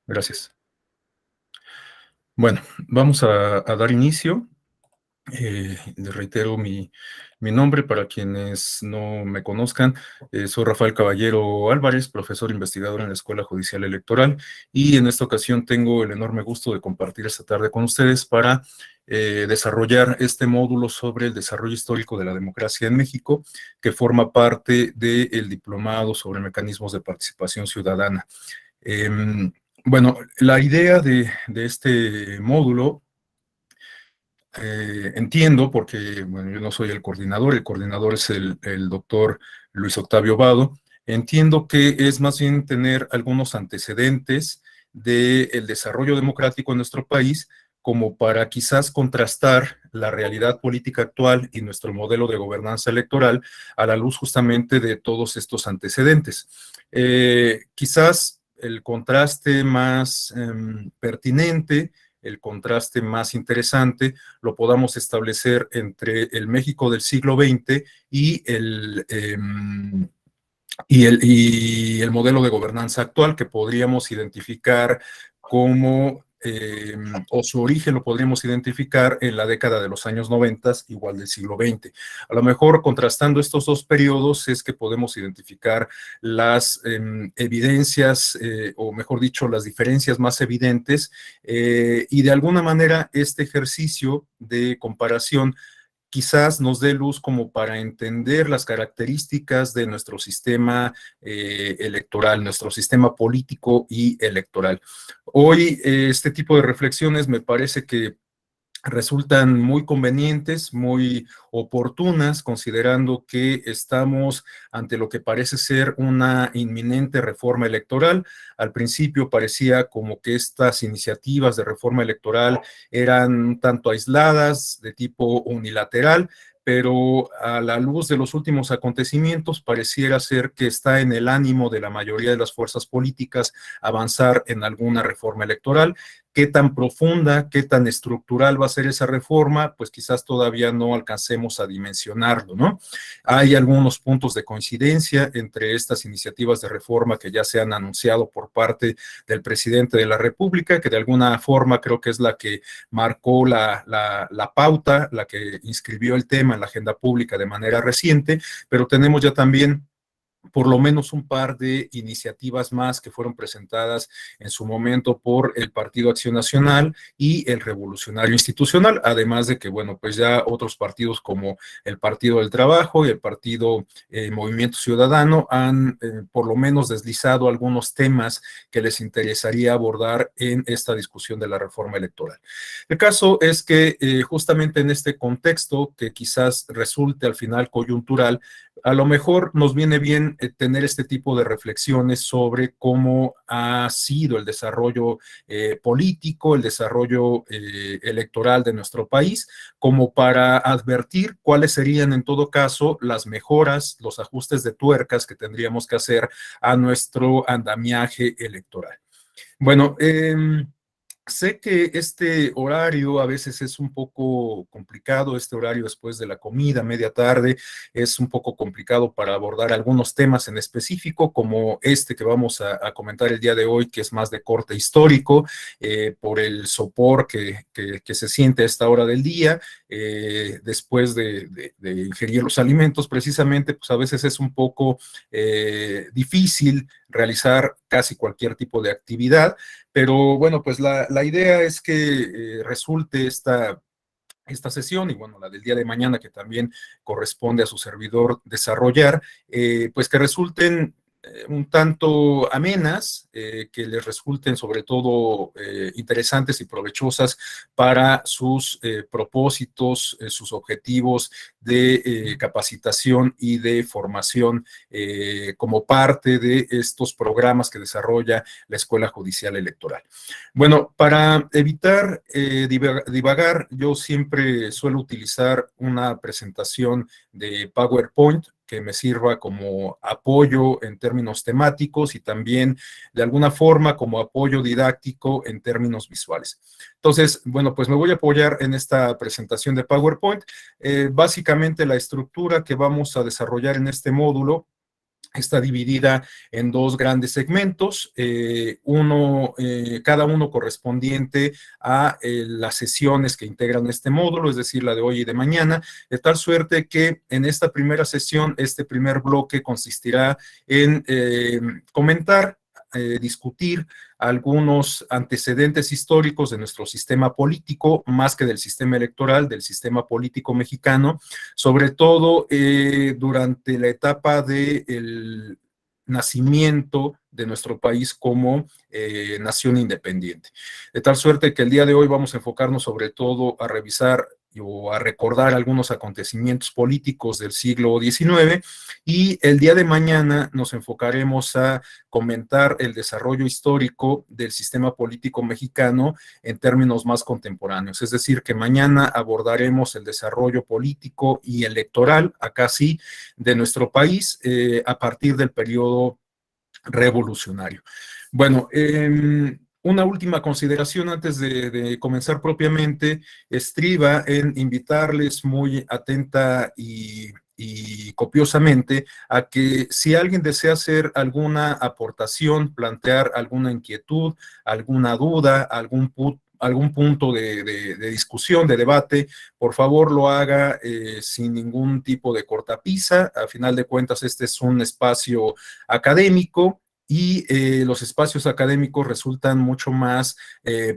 Gracias. Bueno, vamos a dar inicio. Les reitero mi nombre para quienes no me conozcan. Soy Rafael Caballero Álvarez, profesor investigador en la Escuela Judicial Electoral, y en esta ocasión tengo el enorme gusto de compartir esta tarde con ustedes para desarrollar este módulo sobre el desarrollo histórico de la democracia en México, que forma parte del diplomado sobre mecanismos de participación ciudadana. Bueno, la idea de este módulo, entiendo, porque bueno, yo no soy el coordinador es el doctor Luis Octavio Vado. Entiendo que es más bien tener algunos antecedentes del desarrollo democrático en nuestro país, como para quizás contrastar la realidad política actual y nuestro modelo de gobernanza electoral a la luz justamente de todos estos antecedentes. Quizás el contraste más pertinente, el contraste más interesante, lo podamos establecer entre el México del siglo XX y el modelo de gobernanza actual, que podríamos identificar como, o su origen lo podríamos identificar en la década de los años 90, igual del siglo XX. A lo mejor contrastando estos dos periodos es que podemos identificar las evidencias, o mejor dicho, las diferencias más evidentes, y de alguna manera este ejercicio de comparación quizás nos dé luz como para entender las características de nuestro sistema electoral, nuestro sistema político y electoral. Hoy este tipo de reflexiones me parece que resultan muy convenientes, muy oportunas, considerando que estamos ante lo que parece ser una inminente reforma electoral. Al principio parecía como que estas iniciativas de reforma electoral eran un tanto aisladas, de tipo unilateral, pero a la luz de los últimos acontecimientos pareciera ser que está en el ánimo de la mayoría de las fuerzas políticas avanzar en alguna reforma electoral. ¿Qué tan profunda, qué tan estructural va a ser esa reforma? Pues quizás todavía no alcancemos a dimensionarlo, ¿no? Hay algunos puntos de coincidencia entre estas iniciativas de reforma que ya se han anunciado por parte del presidente de la República, que de alguna forma creo que es la que marcó la pauta, la que inscribió el tema en la agenda pública de manera reciente, pero tenemos ya también por lo menos un par de iniciativas más que fueron presentadas en su momento por el Partido Acción Nacional y el Revolucionario Institucional, además de que, bueno, pues ya otros partidos como el Partido del Trabajo y el Partido Movimiento Ciudadano han por lo menos deslizado algunos temas que les interesaría abordar en esta discusión de la reforma electoral. El caso es que justamente en este contexto, que quizás resulte al final coyuntural, a lo mejor nos viene bien tener este tipo de reflexiones sobre cómo ha sido el desarrollo político, el desarrollo electoral de nuestro país, como para advertir cuáles serían en todo caso las mejoras, los ajustes de tuercas que tendríamos que hacer a nuestro andamiaje electoral. Bueno, sé que este horario a veces es un poco complicado, este horario después de la comida, media tarde, es un poco complicado para abordar algunos temas en específico, como este que vamos a comentar el día de hoy, que es más de corte histórico, por el sopor que se siente a esta hora del día, después de ingerir los alimentos, precisamente, pues a veces es un poco difícil realizar casi cualquier tipo de actividad. Pero bueno, pues la idea es que resulte esta sesión y bueno, la del día de mañana que también corresponde a su servidor desarrollar, pues que resulten un tanto amenas, que les resulten sobre todo interesantes y provechosas para sus propósitos, sus objetivos de capacitación y de formación como parte de estos programas que desarrolla la Escuela Judicial Electoral. Bueno, para evitar divagar, yo siempre suelo utilizar una presentación de PowerPoint que me sirva como apoyo en términos temáticos y también de alguna forma como apoyo didáctico en términos visuales. Entonces, bueno, pues me voy a apoyar en esta presentación de PowerPoint. Básicamente la estructura que vamos a desarrollar en este módulo Está dividida en dos grandes segmentos, cada uno correspondiente a las sesiones que integran este módulo, es decir, la de hoy y de mañana, de tal suerte que en esta primera sesión, este primer bloque consistirá en comentar, discutir algunos antecedentes históricos de nuestro sistema político, más que del sistema electoral, del sistema político mexicano, sobre todo durante la etapa del nacimiento de nuestro país como nación independiente. De tal suerte que el día de hoy vamos a enfocarnos sobre todo a revisar o a recordar algunos acontecimientos políticos del siglo XIX, y el día de mañana nos enfocaremos a comentar el desarrollo histórico del sistema político mexicano en términos más contemporáneos. Es decir, que mañana abordaremos el desarrollo político y electoral, acá sí, de nuestro país a partir del periodo revolucionario. Bueno, una última consideración antes de comenzar propiamente estriba en invitarles muy atenta y copiosamente a que si alguien desea hacer alguna aportación, plantear alguna inquietud, alguna duda, algún punto de discusión, de debate, por favor lo haga sin ningún tipo de cortapisa. A final de cuentas, este es un espacio académico, y los espacios académicos resultan mucho más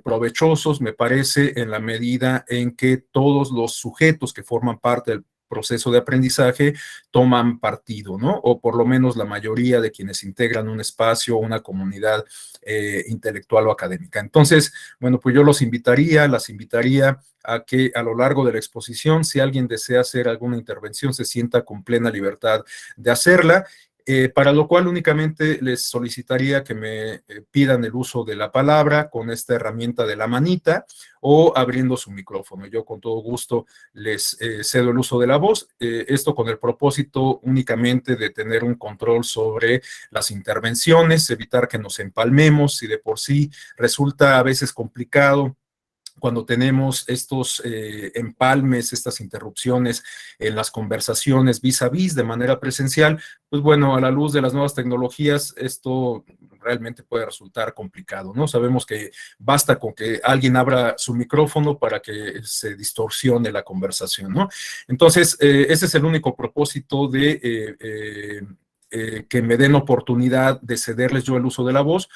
provechosos, me parece, en la medida en que todos los sujetos que forman parte del proceso de aprendizaje toman partido, ¿no? O por lo menos la mayoría de quienes integran un espacio o una comunidad intelectual o académica. Entonces, bueno, pues yo las invitaría a que a lo largo de la exposición, si alguien desea hacer alguna intervención, se sienta con plena libertad de hacerla. Para lo cual únicamente les solicitaría que me pidan el uso de la palabra con esta herramienta de la manita o abriendo su micrófono. Yo con todo gusto les cedo el uso de la voz, esto con el propósito únicamente de tener un control sobre las intervenciones, evitar que nos empalmemos, si de por sí resulta a veces complicado cuando tenemos estos empalmes, estas interrupciones en las conversaciones vis a vis de manera presencial, pues bueno, a la luz de las nuevas tecnologías, esto realmente puede resultar complicado, ¿no? Sabemos que basta con que alguien abra su micrófono para que se distorsione la conversación, ¿no? Entonces, ese es el único propósito de que me den oportunidad de cederles yo el uso de la voz,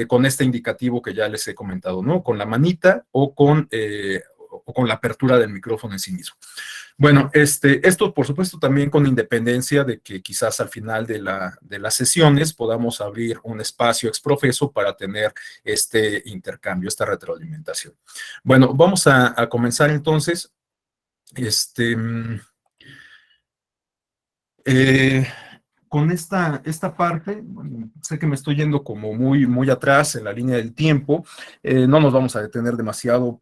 con este indicativo que ya les he comentado, ¿no? Con la manita o con la apertura del micrófono en sí mismo. Bueno, esto por supuesto también con independencia de que quizás al final de las sesiones podamos abrir un espacio exprofeso para tener este intercambio, esta retroalimentación. Bueno, vamos a comenzar entonces. Eh, con esta parte, bueno, sé que me estoy yendo como muy atrás en la línea del tiempo, no nos vamos a detener demasiado,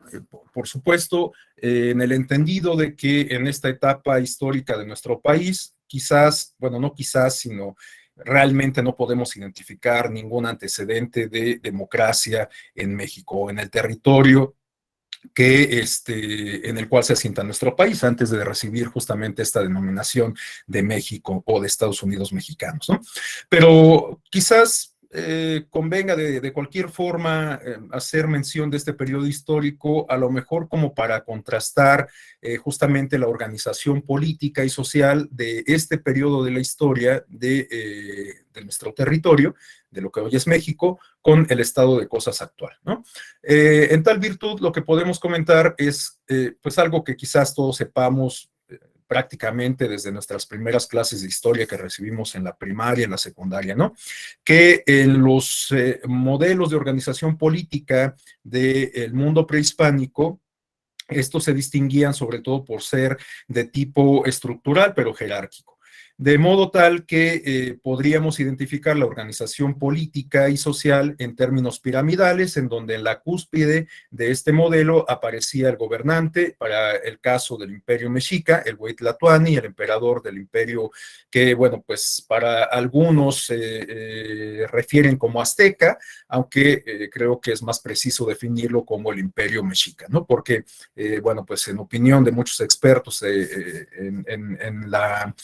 por supuesto, en el entendido de que en esta etapa histórica de nuestro país, quizás, bueno, no quizás, sino realmente no podemos identificar ningún antecedente de democracia en México, en el territorio en el cual se asienta nuestro país antes de recibir justamente esta denominación de México o de Estados Unidos mexicanos, ¿no? Pero quizás convenga de cualquier forma hacer mención de este periodo histórico, a lo mejor como para contrastar justamente la organización política y social de este periodo de la historia de nuestro territorio, de lo que hoy es México, con el estado de cosas actual, ¿no? En tal virtud, lo que podemos comentar es pues algo que quizás todos sepamos prácticamente desde nuestras primeras clases de historia que recibimos en la primaria, en la secundaria, ¿no? Que en los modelos de organización política del mundo prehispánico, estos se distinguían sobre todo por ser de tipo estructural, pero jerárquico. De modo tal que podríamos identificar la organización política y social en términos piramidales, en donde en la cúspide de este modelo aparecía el gobernante, para el caso del imperio mexica, el Huaytlatoani, el emperador del imperio que, bueno, pues para algunos refieren como azteca, aunque creo que es más preciso definirlo como el imperio mexica, ¿no? Porque bueno, pues en opinión de muchos expertos en la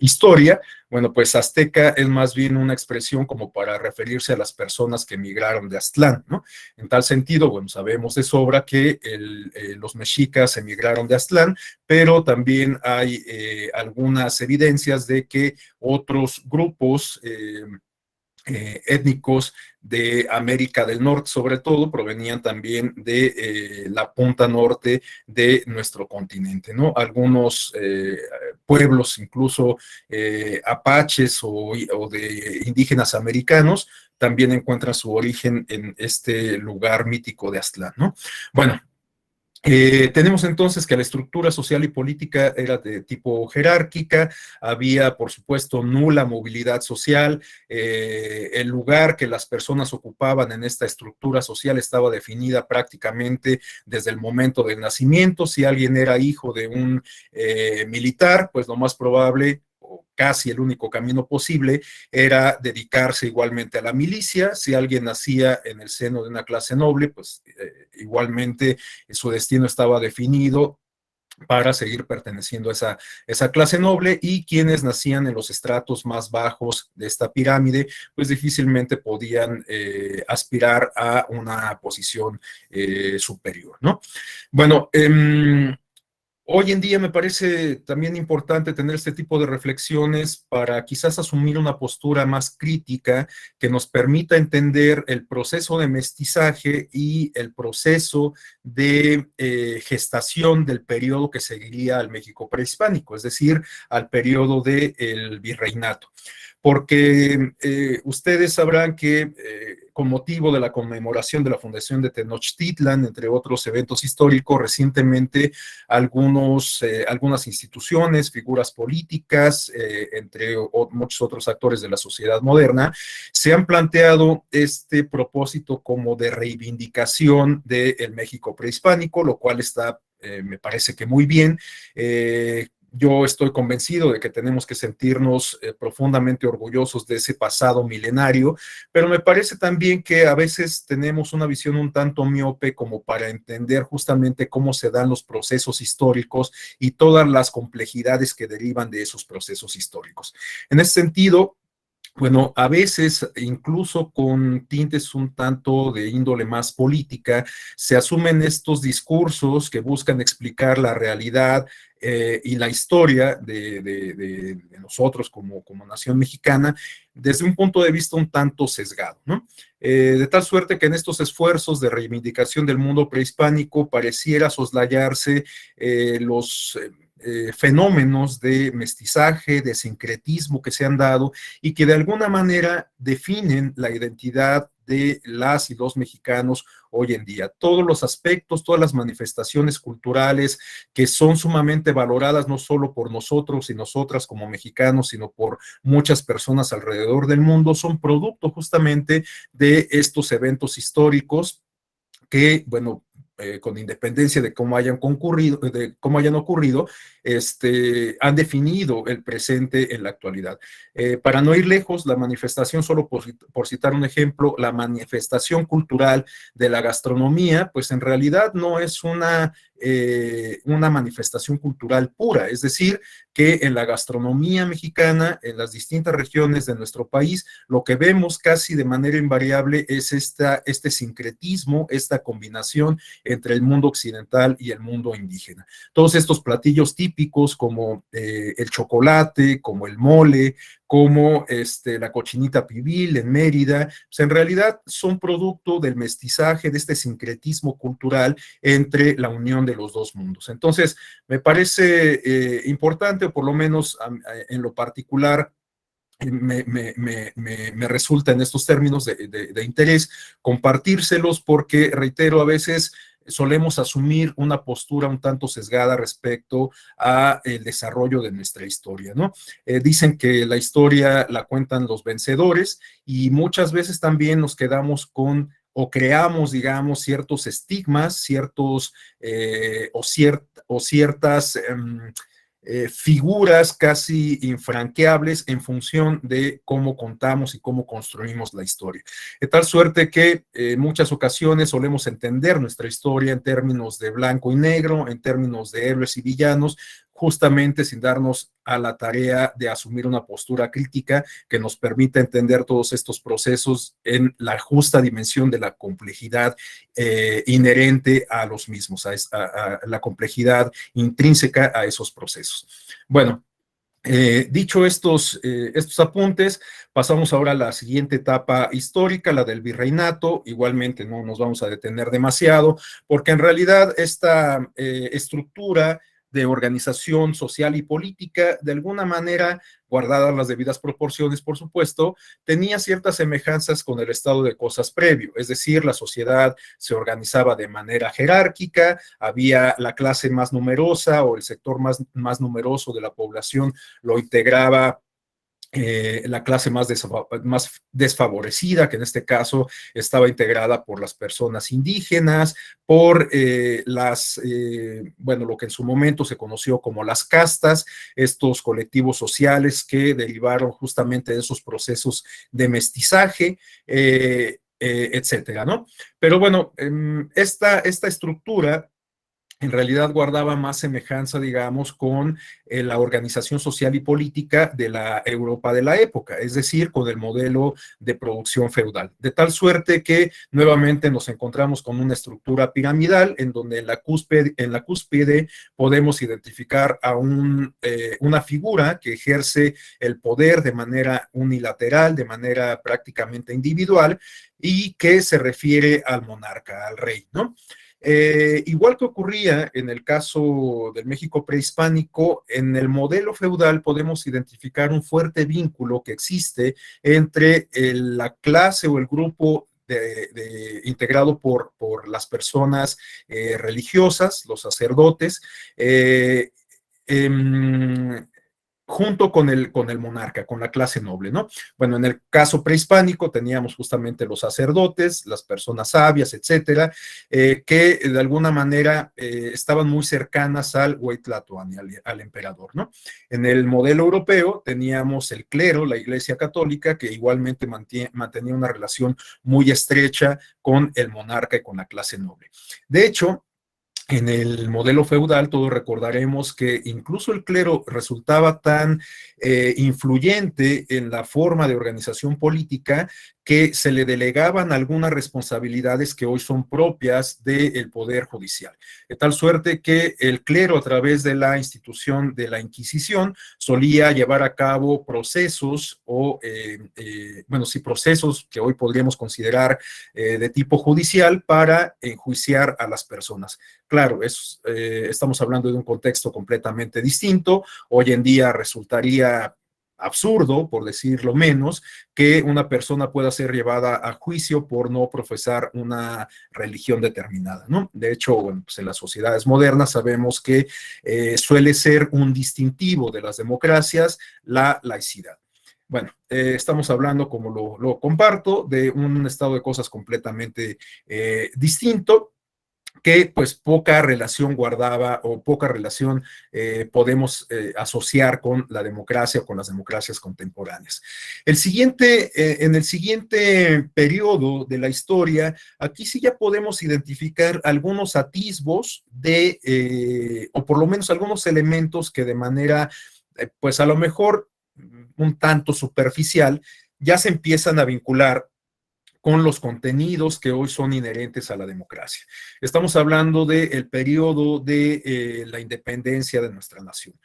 historia, bueno, pues azteca es más bien una expresión como para referirse a las personas que emigraron de Aztlán, ¿no? En tal sentido, bueno, sabemos de sobra que los mexicas emigraron de Aztlán, pero también hay algunas evidencias de que otros grupos étnicos de América del Norte, sobre todo, provenían también de la punta norte de nuestro continente, ¿no? Algunos pueblos, incluso apaches o de indígenas americanos, también encuentran su origen en este lugar mítico de Aztlán, ¿no? Bueno, tenemos entonces que la estructura social y política era de tipo jerárquica, había por supuesto nula movilidad social, el lugar que las personas ocupaban en esta estructura social estaba definida prácticamente desde el momento del nacimiento. Si alguien era hijo de un militar, pues lo más probable, o casi el único camino posible, era dedicarse igualmente a la milicia. Si alguien nacía en el seno de una clase noble, pues igualmente su destino estaba definido para seguir perteneciendo a esa clase noble, y quienes nacían en los estratos más bajos de esta pirámide, pues difícilmente podían aspirar a una posición superior, ¿no? Bueno, hoy en día me parece también importante tener este tipo de reflexiones para quizás asumir una postura más crítica que nos permita entender el proceso de mestizaje y el proceso de gestación del periodo que seguiría al México prehispánico, es decir, al periodo del virreinato. Porque ustedes sabrán que con motivo de la conmemoración de la fundación de Tenochtitlan, entre otros eventos históricos, recientemente algunas instituciones, figuras políticas, entre muchos otros actores de la sociedad moderna, se han planteado este propósito como de reivindicación del México prehispánico, lo cual está, me parece que muy bien. Yo estoy convencido de que tenemos que sentirnos profundamente orgullosos de ese pasado milenario, pero me parece también que a veces tenemos una visión un tanto miope como para entender justamente cómo se dan los procesos históricos y todas las complejidades que derivan de esos procesos históricos. En ese sentido, bueno, a veces, incluso con tintes un tanto de índole más política, se asumen estos discursos que buscan explicar la realidad y la historia de nosotros como nación mexicana desde un punto de vista un tanto sesgado, ¿no? De tal suerte que en estos esfuerzos de reivindicación del mundo prehispánico pareciera soslayarse los fenómenos de mestizaje, de sincretismo que se han dado y que de alguna manera definen la identidad de las y los mexicanos hoy en día. Todos los aspectos, todas las manifestaciones culturales que son sumamente valoradas no solo por nosotros y nosotras como mexicanos, sino por muchas personas alrededor del mundo, son producto justamente de estos eventos históricos que, bueno, con independencia de cómo hayan ocurrido, han definido el presente en la actualidad. Para no ir lejos, la manifestación, solo por citar un ejemplo, la manifestación cultural de la gastronomía, pues en realidad no es una manifestación cultural pura, es decir, que en la gastronomía mexicana, en las distintas regiones de nuestro país, lo que vemos casi de manera invariable es este sincretismo, esta combinación entre el mundo occidental y el mundo indígena. Todos estos platillos típicos como el chocolate, como el mole, como la cochinita pibil en Mérida, pues en realidad son producto del mestizaje, de este sincretismo cultural entre la unión de los dos mundos. Entonces, me parece importante, o por lo menos en lo particular, me resulta en estos términos de interés compartírselos porque, reitero, a veces solemos asumir una postura un tanto sesgada respecto a el desarrollo de nuestra historia, ¿no? Dicen que la historia la cuentan los vencedores y muchas veces también nos quedamos con o creamos, digamos, ciertos estigmas, o ciertas figuras casi infranqueables en función de cómo contamos y cómo construimos la historia. De tal suerte que en muchas ocasiones solemos entender nuestra historia en términos de blanco y negro, en términos de héroes y villanos, justamente sin darnos a la tarea de asumir una postura crítica que nos permita entender todos estos procesos en la justa dimensión de la complejidad inherente a los mismos, a la complejidad intrínseca a esos procesos. Bueno, dicho estos apuntes, pasamos ahora a la siguiente etapa histórica, la del virreinato. Igualmente no nos vamos a detener demasiado, porque en realidad esta estructura de organización social y política, de alguna manera, guardadas las debidas proporciones, por supuesto, tenía ciertas semejanzas con el estado de cosas previo, es decir, la sociedad se organizaba de manera jerárquica, había la clase más numerosa o el sector más numeroso de la población lo integraba la clase más desfavorecida, que en este caso estaba integrada por las personas indígenas, por bueno, lo que en su momento se conoció como las castas, estos colectivos sociales que derivaron justamente de esos procesos de mestizaje, etcétera, ¿no? Pero bueno, esta estructura en realidad guardaba más semejanza, digamos, con la organización social y política de la Europa de la época, es decir, con el modelo de producción feudal. De tal suerte que nuevamente nos encontramos con una estructura piramidal en donde en la cúspide podemos identificar a una figura que ejerce el poder de manera unilateral, de manera prácticamente individual, y que se refiere al monarca, al rey, ¿no? Igual que ocurría en el caso del México prehispánico, en el modelo feudal podemos identificar un fuerte vínculo que existe entre la clase o el grupo integrado por las personas religiosas, los sacerdotes, em, junto con el monarca, con la clase noble, ¿no? Bueno, en el caso prehispánico teníamos justamente los sacerdotes, las personas sabias, etcétera, que de alguna manera estaban muy cercanas al Huaytlatóani, al emperador, ¿no? En el modelo europeo teníamos el clero, la Iglesia Católica, que igualmente mantenía una relación muy estrecha con el monarca y con la clase noble. De hecho, en el modelo feudal, todos recordaremos que incluso el clero resultaba tan influyente en la forma de organización política que se le delegaban algunas responsabilidades que hoy son propias del Poder Judicial. De tal suerte que el clero, a través de la institución de la Inquisición, solía llevar a cabo procesos bueno, sí, procesos que hoy podríamos considerar de tipo judicial para enjuiciar a las personas. Claro, estamos hablando de un contexto completamente distinto. Hoy en día resultaría absurdo, por decirlo menos, que una persona pueda ser llevada a juicio por no profesar una religión determinada, ¿no? De hecho, bueno, pues en las sociedades modernas sabemos que suele ser un distintivo de las democracias la laicidad. Bueno, estamos hablando, como lo comparto, de un estado de cosas completamente distinto, que pues poca relación guardaba o poca relación podemos asociar con la democracia o con las democracias contemporáneas. En el siguiente periodo de la historia, aquí sí ya podemos identificar algunos atisbos o por lo menos algunos elementos que de manera, pues a lo mejor un tanto superficial, ya se empiezan a vincular con los contenidos que hoy son inherentes a la democracia. Estamos hablando del periodo de la independencia de nuestra nación.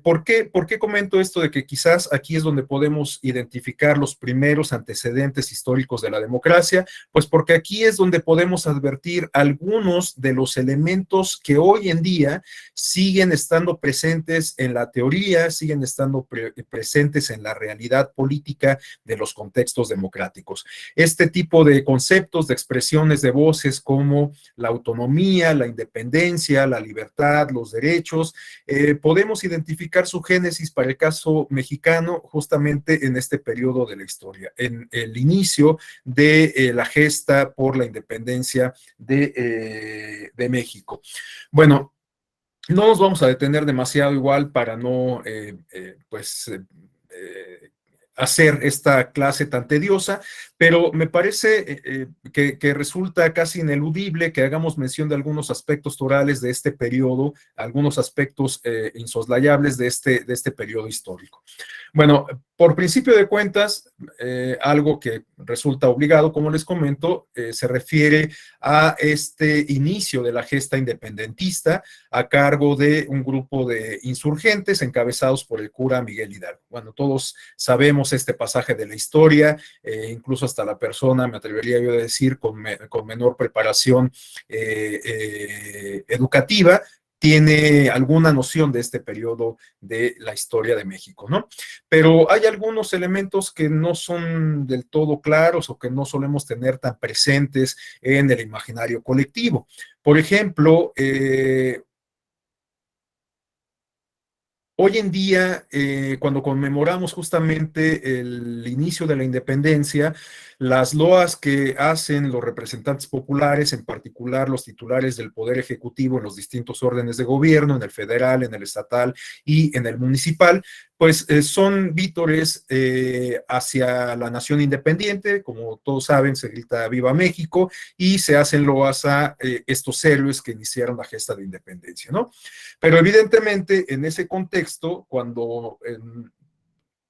¿Por qué comento esto de que quizás aquí es donde podemos identificar los primeros antecedentes históricos de la democracia? Pues porque aquí es donde podemos advertir algunos de los elementos que hoy en día siguen estando presentes en la teoría, siguen estando presentes en la realidad política de los contextos democráticos. Este tipo de conceptos, de expresiones de voces como la autonomía, la independencia, la libertad, los derechos, podemos identificar su génesis para el caso mexicano justamente en este periodo de la historia, en el inicio de la gesta por la independencia de México. Bueno, no nos vamos a detener demasiado igual para no, hacer esta clase tan tediosa, Pero me parece que resulta casi ineludible que hagamos mención de algunos aspectos torales de este periodo, algunos aspectos insoslayables de este periodo histórico. Bueno, por principio de cuentas, algo que resulta obligado, como les comento, se refiere a este inicio de la gesta independentista a cargo de un grupo de insurgentes encabezados por el cura Miguel Hidalgo. Bueno, todos sabemos este pasaje de la historia, incluso hasta la persona, me atrevería yo a decir, con menor preparación educativa, tiene alguna noción de este periodo de la historia de México, ¿no? Pero hay algunos elementos que no son del todo claros o que no solemos tener tan presentes en el imaginario colectivo. Por ejemplo, hoy en día, cuando conmemoramos justamente el inicio de la independencia, las loas que hacen los representantes populares, en particular los titulares del Poder Ejecutivo en los distintos órdenes de gobierno, en el federal, en el estatal y en el municipal, pues son vítores hacia la nación independiente. Como todos saben, se grita Viva México y se hacen loas a estos héroes que iniciaron la gesta de independencia, ¿no? Pero evidentemente en ese contexto, cuando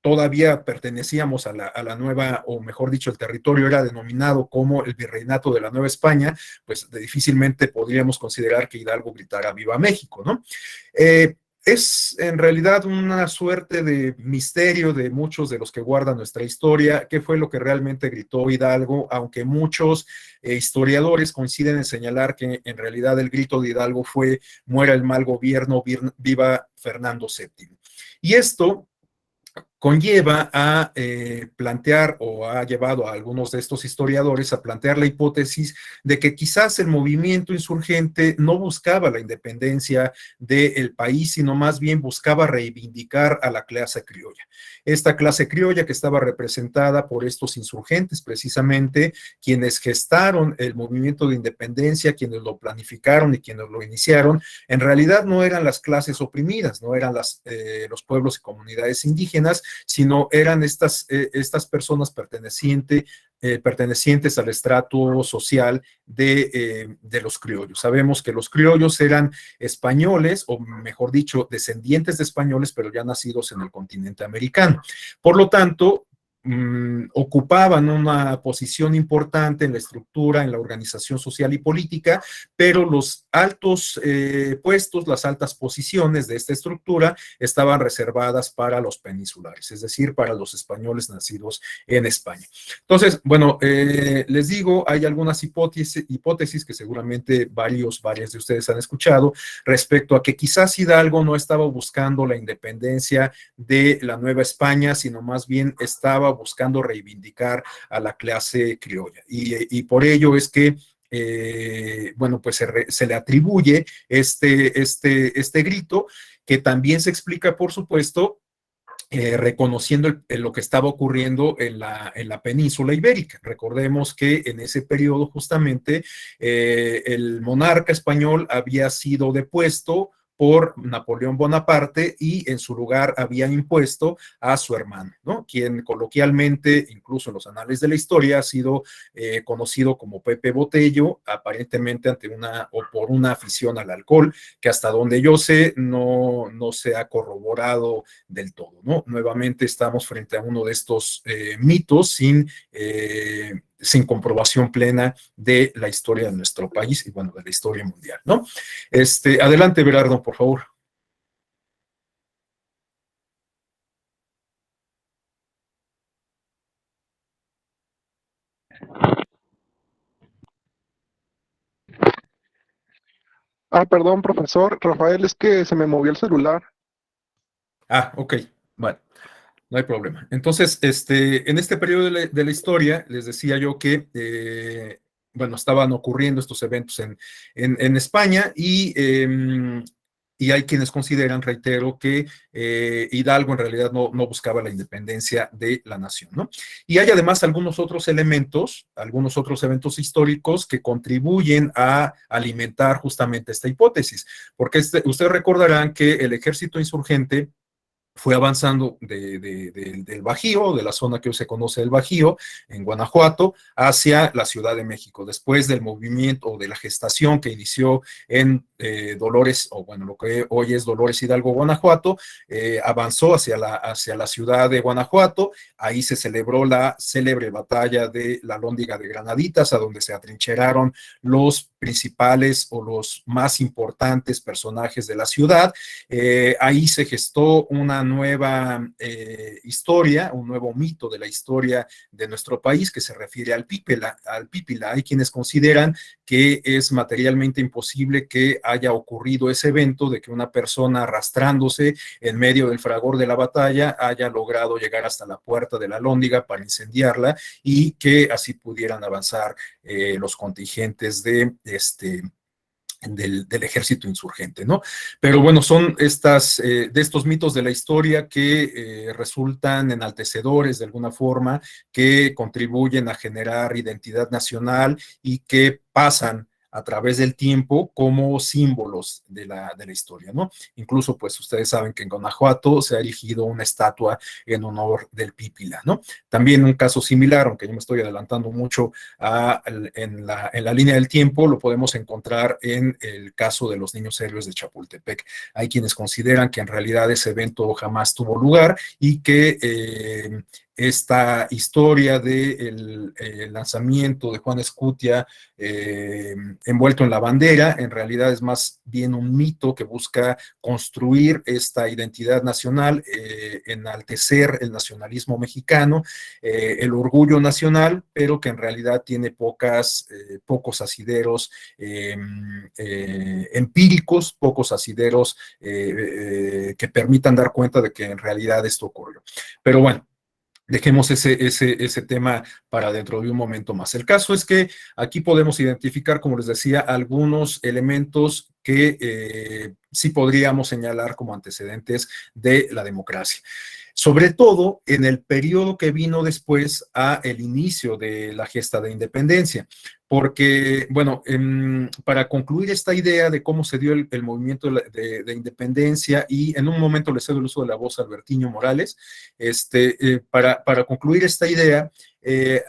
todavía pertenecíamos a la nueva, o mejor dicho, el territorio era denominado como el Virreinato de la Nueva España, pues difícilmente podríamos considerar que Hidalgo gritara Viva México, ¿no? Es en realidad una suerte de misterio de muchos de los que guardan nuestra historia, qué fue lo que realmente gritó Hidalgo, aunque muchos historiadores coinciden en señalar que en realidad el grito de Hidalgo fue muera el mal gobierno, viva Fernando VII. Y esto conlleva a plantear, o ha llevado a algunos de estos historiadores a plantear la hipótesis de que quizás el movimiento insurgente no buscaba la independencia del país, sino más bien buscaba reivindicar a la clase criolla. Esta clase criolla que estaba representada por estos insurgentes, precisamente quienes gestaron el movimiento de independencia, quienes lo planificaron y quienes lo iniciaron, en realidad no eran las clases oprimidas, no eran los pueblos y comunidades indígenas, sino eran estas personas pertenecientes al estrato social de los criollos. Sabemos que los criollos eran españoles, o mejor dicho, descendientes de españoles, pero ya nacidos en el continente americano. Por lo tanto, ocupaban una posición importante en la estructura, en la organización social y política, pero los altos puestos, las altas posiciones de esta estructura estaban reservadas para los peninsulares, es decir, para los españoles nacidos en España. Entonces, bueno, les digo, hay algunas hipótesis que seguramente varias de ustedes han escuchado respecto a que quizás Hidalgo no estaba buscando la independencia de la Nueva España, sino más bien estaba buscando reivindicar a la clase criolla. Y por ello es que bueno, pues se le atribuye este grito, que también se explica, por supuesto, reconociendo lo que estaba ocurriendo en la península ibérica. Recordemos que en ese periodo justamente el monarca español había sido depuesto por Napoleón Bonaparte y en su lugar había impuesto a su hermano, ¿no? Quien coloquialmente, incluso en los anales de la historia, ha sido conocido como Pepe Botello, aparentemente ante o por una afición al alcohol, que hasta donde yo sé no se ha corroborado del todo, ¿no? Nuevamente estamos frente a uno de estos mitos sin comprobación plena de la historia de nuestro país y, bueno, de la historia mundial, ¿no? Adelante, Berardo, por favor. Ah, perdón, profesor. Rafael, es que se me movió el celular. Ah, ok, bueno. No hay problema. Entonces, en este periodo de la historia, les decía yo que, bueno, estaban ocurriendo estos eventos en España y hay quienes consideran, reitero, que Hidalgo en realidad no buscaba la independencia de la nación, ¿no? Y hay además algunos otros elementos, algunos otros eventos históricos que contribuyen a alimentar justamente esta hipótesis, porque ustedes recordarán que el ejército insurgente fue avanzando del Bajío, de la zona que hoy se conoce del Bajío, en Guanajuato, hacia la Ciudad de México. Después del movimiento o de la gestación que inició en Dolores, o bueno, lo que hoy es Dolores Hidalgo, Guanajuato, avanzó hacia la ciudad de Guanajuato. Ahí se celebró la célebre batalla de la Lóndiga de Granaditas, a donde se atrincheraron los principales o los más importantes personajes de la ciudad. Ahí se gestó una nueva historia, un nuevo mito de la historia de nuestro país que se refiere al Pípila. Hay quienes consideran que es materialmente imposible que haya ocurrido ese evento, de que una persona arrastrándose en medio del fragor de la batalla haya logrado llegar hasta la puerta de la Lóndiga para incendiarla y que así pudieran avanzar los contingentes del ejército insurgente, ¿no? Pero bueno, son de estos mitos de la historia que resultan enaltecedores de alguna forma, que contribuyen a generar identidad nacional y que pasan a través del tiempo como símbolos de la historia, ¿no? Incluso, pues, ustedes saben que en Guanajuato se ha erigido una estatua en honor del Pípila, ¿no? También un caso similar, aunque yo me estoy adelantando mucho en la línea del tiempo, lo podemos encontrar en el caso de los niños héroes de Chapultepec. Hay quienes consideran que en realidad ese evento jamás tuvo lugar y que esta historia del lanzamiento de Juan Escutia envuelto en la bandera, en realidad es más bien un mito que busca construir esta identidad nacional, enaltecer el nacionalismo mexicano, el orgullo nacional, pero que en realidad tiene pocos asideros empíricos, pocos asideros que permitan dar cuenta de que en realidad esto ocurrió. Pero bueno, dejemos ese tema para dentro de un momento más. El caso es que aquí podemos identificar, como les decía, algunos elementos que sí podríamos señalar como antecedentes de la democracia. Sobre todo en el periodo que vino después a el inicio de la gesta de independencia, porque, bueno, para concluir esta idea de cómo se dio el movimiento de independencia, y en un momento le cedo el uso de la voz a Albertinho Morales, para concluir esta idea,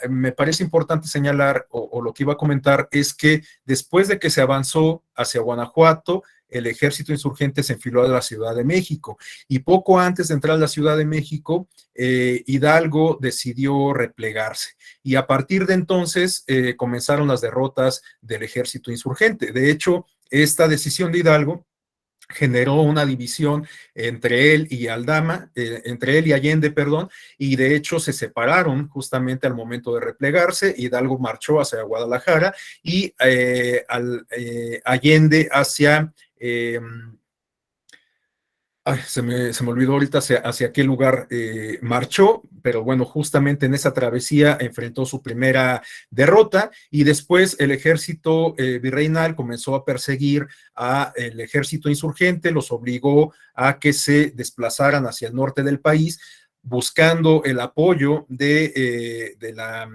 me parece importante señalar, o lo que iba a comentar, es que después de que se avanzó hacia Guanajuato, el ejército insurgente se enfiló a la Ciudad de México, y poco antes de entrar a la Ciudad de México, Hidalgo decidió replegarse, y a partir de entonces comenzaron las derrotas del ejército insurgente. De hecho, esta decisión de Hidalgo generó una división entre él y Aldama, entre él y Allende, perdón, y de hecho se separaron justamente al momento de replegarse. Hidalgo marchó hacia Guadalajara y Allende hacia se me olvidó ahorita hacia qué lugar marchó, pero bueno, justamente en esa travesía enfrentó su primera derrota, y después el ejército virreinal comenzó a perseguir al ejército insurgente, los obligó a que se desplazaran hacia el norte del país, buscando el apoyo de la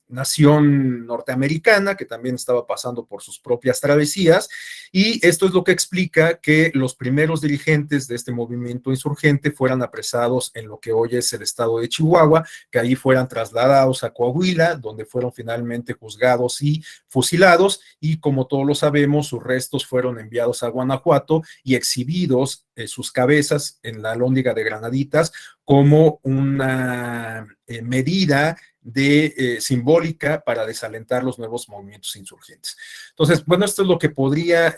nación norteamericana, que también estaba pasando por sus propias travesías, y esto es lo que explica que los primeros dirigentes de este movimiento insurgente fueran apresados en lo que hoy es el estado de Chihuahua, que ahí fueran trasladados a Coahuila, donde fueron finalmente juzgados y fusilados, y como todos lo sabemos, sus restos fueron enviados a Guanajuato y exhibidos sus cabezas en la Lóndiga de Granaditas como una medida simbólica para desalentar los nuevos movimientos insurgentes. Entonces, bueno, esto es lo que podría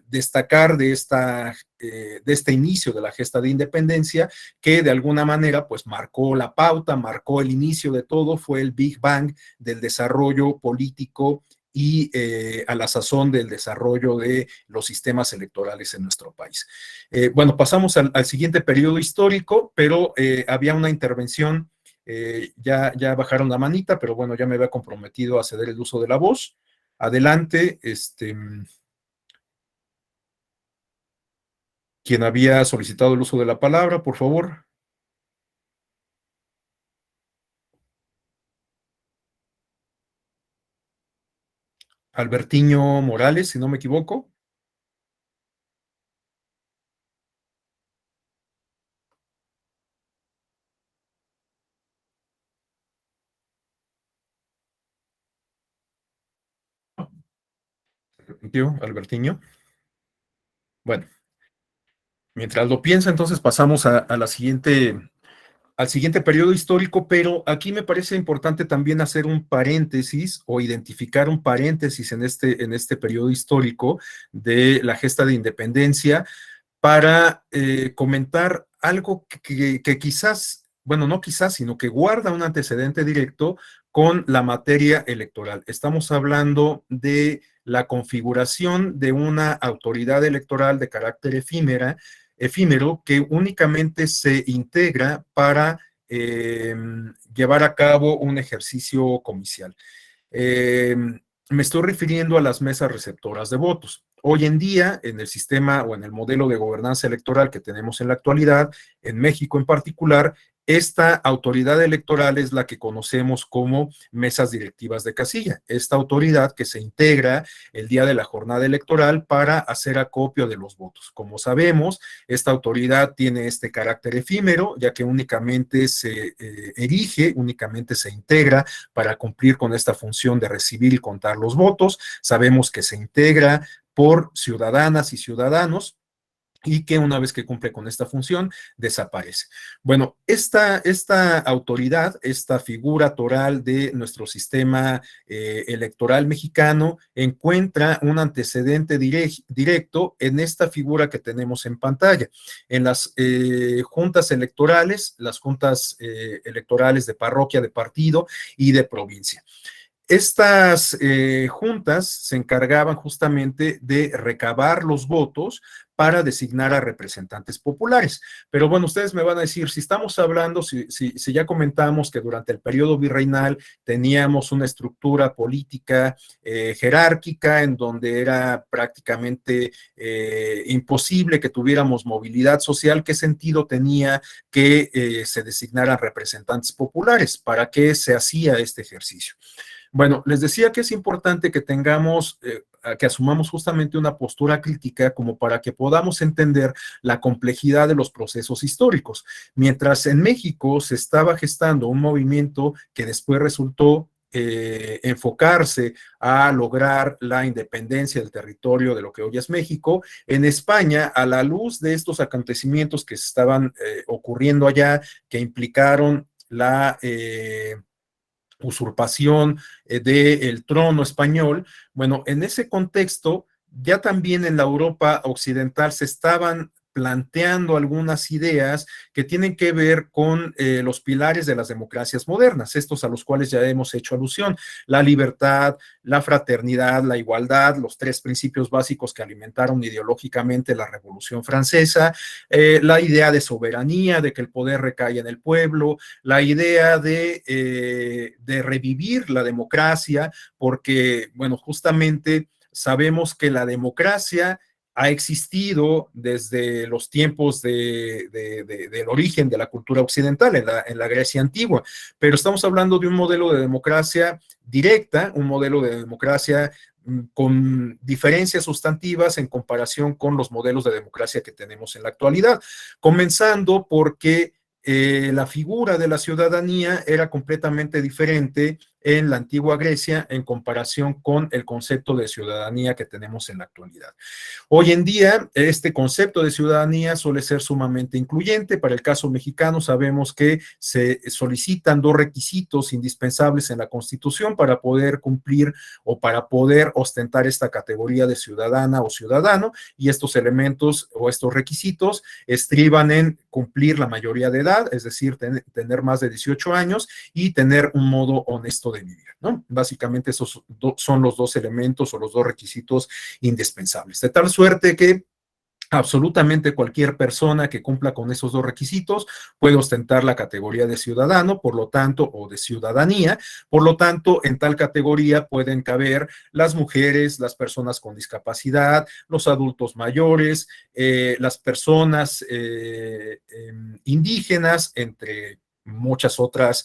destacar de este inicio de la gesta de independencia, que de alguna manera pues marcó la pauta, marcó el inicio de todo, fue el Big Bang del desarrollo político y a la sazón del desarrollo de los sistemas electorales en nuestro país. Bueno, pasamos al siguiente periodo histórico, pero había una intervención, ya bajaron la manita, pero bueno, ya me había comprometido a ceder el uso de la voz. Adelante, quien había solicitado el uso de la palabra, por favor. Albertinho Morales, si no me equivoco. Tío Albertiño. Bueno, mientras lo piensa, entonces pasamos a la siguiente, al siguiente periodo histórico, pero aquí me parece importante también hacer un paréntesis o identificar un paréntesis en este periodo histórico de la gesta de independencia para comentar algo que quizás, bueno, no quizás, sino que guarda un antecedente directo con la materia electoral. Estamos hablando de la configuración de una autoridad electoral de carácter efímero que únicamente se integra para llevar a cabo un ejercicio comicial. Eh, Me estoy refiriendo a las mesas receptoras de votos. Hoy en día, en el sistema o en el modelo de gobernanza electoral que tenemos en la actualidad, en México en particular, esta autoridad electoral es la que conocemos como mesas directivas de casilla. Esta autoridad que se integra el día de la jornada electoral para hacer acopio de los votos. Como sabemos, esta autoridad tiene este carácter efímero, ya que únicamente se erige, únicamente se integra para cumplir con esta función de recibir y contar los votos. Sabemos que se integra por ciudadanas y ciudadanos y que una vez que cumple con esta función, desaparece. Bueno, esta autoridad, esta figura toral de nuestro sistema electoral mexicano, encuentra un antecedente directo en esta figura que tenemos en pantalla. En las juntas electorales, las juntas electorales de parroquia, de partido y de provincia. Estas juntas se encargaban justamente de recabar los votos para designar a representantes populares. Pero bueno, ustedes me van a decir, si estamos hablando, si ya comentamos que durante el periodo virreinal teníamos una estructura política jerárquica en donde era prácticamente imposible que tuviéramos movilidad social, ¿qué sentido tenía que se designaran representantes populares? ¿Para qué se hacía este ejercicio? Bueno, les decía que es importante que tengamos, que asumamos justamente una postura crítica como para que podamos entender la complejidad de los procesos históricos. Mientras en México se estaba gestando un movimiento que después resultó enfocarse a lograr la independencia del territorio de lo que hoy es México. En España, a la luz de estos acontecimientos que se estaban ocurriendo allá, que implicaron la usurpación del trono español. Bueno, en ese contexto, ya también en la Europa occidental se estaban planteando algunas ideas que tienen que ver con los pilares de las democracias modernas, estos a los cuales ya hemos hecho alusión: la libertad, la fraternidad, la igualdad, los tres principios básicos que alimentaron ideológicamente la Revolución Francesa, la idea de soberanía, de que el poder recae en el pueblo, la idea de revivir la democracia, porque, bueno, justamente sabemos que la democracia ha existido desde los tiempos del origen de la cultura occidental, en la Grecia antigua, pero estamos hablando de un modelo de democracia directa, un modelo de democracia con diferencias sustantivas en comparación con los modelos de democracia que tenemos en la actualidad, comenzando porque la figura de la ciudadanía era completamente diferente en la antigua Grecia en comparación con el concepto de ciudadanía que tenemos en la actualidad. Hoy en día, este concepto de ciudadanía suele ser sumamente incluyente. Para el caso mexicano, sabemos que se solicitan dos requisitos indispensables en la Constitución para poder cumplir o para poder ostentar esta categoría de ciudadana o ciudadano, y estos elementos o estos requisitos estriban en cumplir la mayoría de edad, es decir, tener más de 18 años y tener un modo honesto de vivir, ¿no? Básicamente esos son los dos elementos o los dos requisitos indispensables. De tal suerte que absolutamente cualquier persona que cumpla con esos dos requisitos puede ostentar la categoría de ciudadano, por lo tanto, o de ciudadanía. Por lo tanto, en tal categoría pueden caber las mujeres, las personas con discapacidad, los adultos mayores, las personas indígenas, entre muchas otras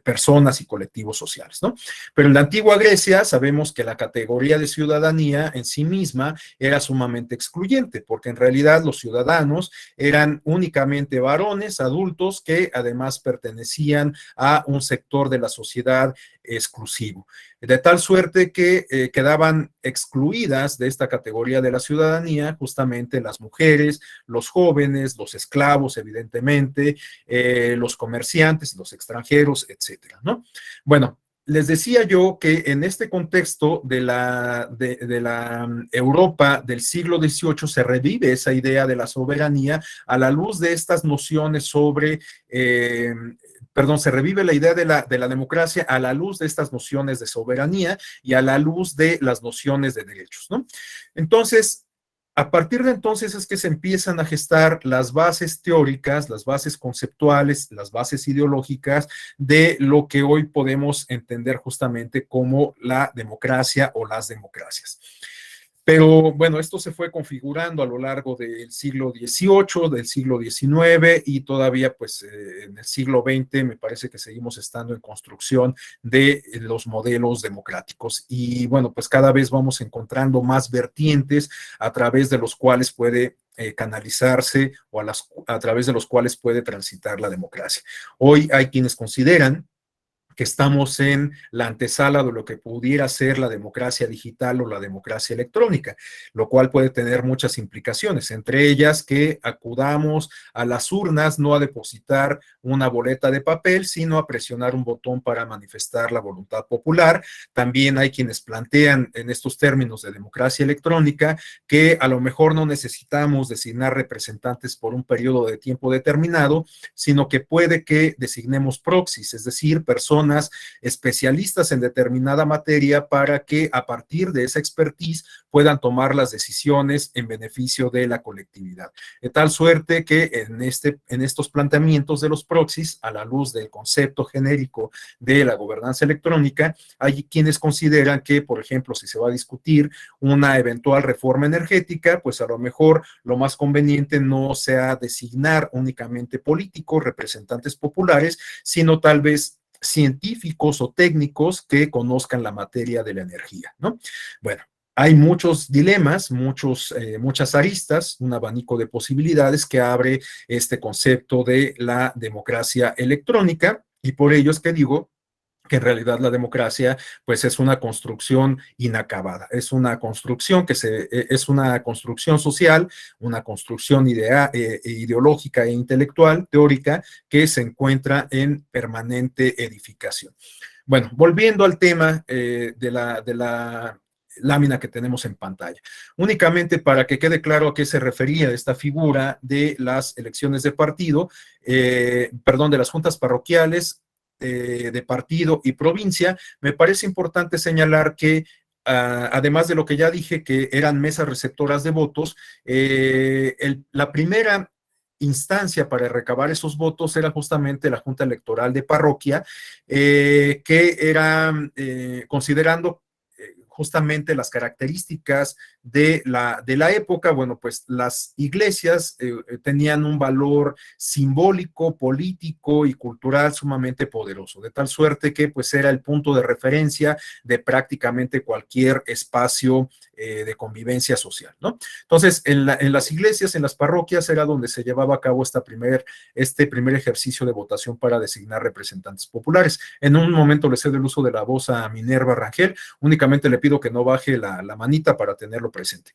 personas y colectivos sociales, ¿no? Pero en la antigua Grecia sabemos que la categoría de ciudadanía en sí misma era sumamente excluyente, porque en realidad los ciudadanos eran únicamente varones adultos que además pertenecían a un sector de la sociedad exclusivo. De tal suerte que quedaban excluidas de esta categoría de la ciudadanía justamente las mujeres, los jóvenes, los esclavos, evidentemente, los comerciantes, los extranjeros, etcétera, ¿no? Bueno, les decía yo que en este contexto de la Europa del siglo XVIII se revive esa idea de la soberanía a la luz de estas nociones sobre, se revive la idea de la democracia a la luz de estas nociones de soberanía y a la luz de las nociones de derechos, ¿no? Entonces, a partir de entonces es que se empiezan a gestar las bases teóricas, las bases conceptuales, las bases ideológicas de lo que hoy podemos entender justamente como la democracia o las democracias. Pero bueno, esto se fue configurando a lo largo del siglo XVIII, del siglo XIX y todavía pues en el siglo XX me parece que seguimos estando en construcción de los modelos democráticos. Y bueno, pues cada vez vamos encontrando más vertientes a través de los cuales puede canalizarse o a través de los cuales puede transitar la democracia. Hoy hay quienes consideran que estamos en la antesala de lo que pudiera ser la democracia digital o la democracia electrónica, lo cual puede tener muchas implicaciones, entre ellas que acudamos a las urnas no a depositar una boleta de papel, sino a presionar un botón para manifestar la voluntad popular. También hay quienes plantean en estos términos de democracia electrónica que a lo mejor no necesitamos designar representantes por un periodo de tiempo determinado, sino que puede que designemos proxies, es decir, personas especialistas en determinada materia para que a partir de esa expertise puedan tomar las decisiones en beneficio de la colectividad. De tal suerte que en estos planteamientos de los proxies, a la luz del concepto genérico de la gobernanza electrónica, hay quienes consideran que, por ejemplo, si se va a discutir una eventual reforma energética, pues a lo mejor lo más conveniente no sea designar únicamente políticos, representantes populares, sino tal vez científicos o técnicos que conozcan la materia de la energía, ¿no? Bueno, hay muchos dilemas, muchas aristas, un abanico de posibilidades que abre este concepto de la democracia electrónica y por ello es que digo que en realidad la democracia pues es una construcción inacabada, es una construcción es una construcción social, una construcción ideológica e intelectual, teórica, que se encuentra en permanente edificación. Bueno, volviendo al tema de la lámina que tenemos en pantalla. Únicamente para que quede claro a qué se refería esta figura de las elecciones de partido, de las juntas parroquiales, de partido y provincia, me parece importante señalar que además de lo que ya dije, que eran mesas receptoras de votos, la primera instancia para recabar esos votos era justamente la Junta Electoral de Parroquia, que era considerando justamente las características de la época. Bueno, pues las iglesias tenían un valor simbólico, político y cultural sumamente poderoso, de tal suerte que pues era el punto de referencia de prácticamente cualquier espacio de convivencia social, ¿no? Entonces, en las iglesias, en las parroquias, era donde se llevaba a cabo este primer ejercicio de votación para designar representantes populares. En un momento le cedo el uso de la voz a Minerva Rangel, únicamente le pido que no baje la manita para tenerlo presente.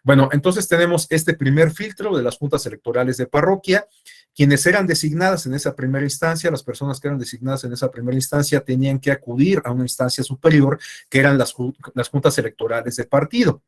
Bueno, entonces tenemos este primer filtro de las juntas electorales de parroquia. Quienes eran designadas en esa primera instancia, las personas que eran designadas en esa primera instancia tenían que acudir a una instancia superior, que eran las juntas electorales de partido.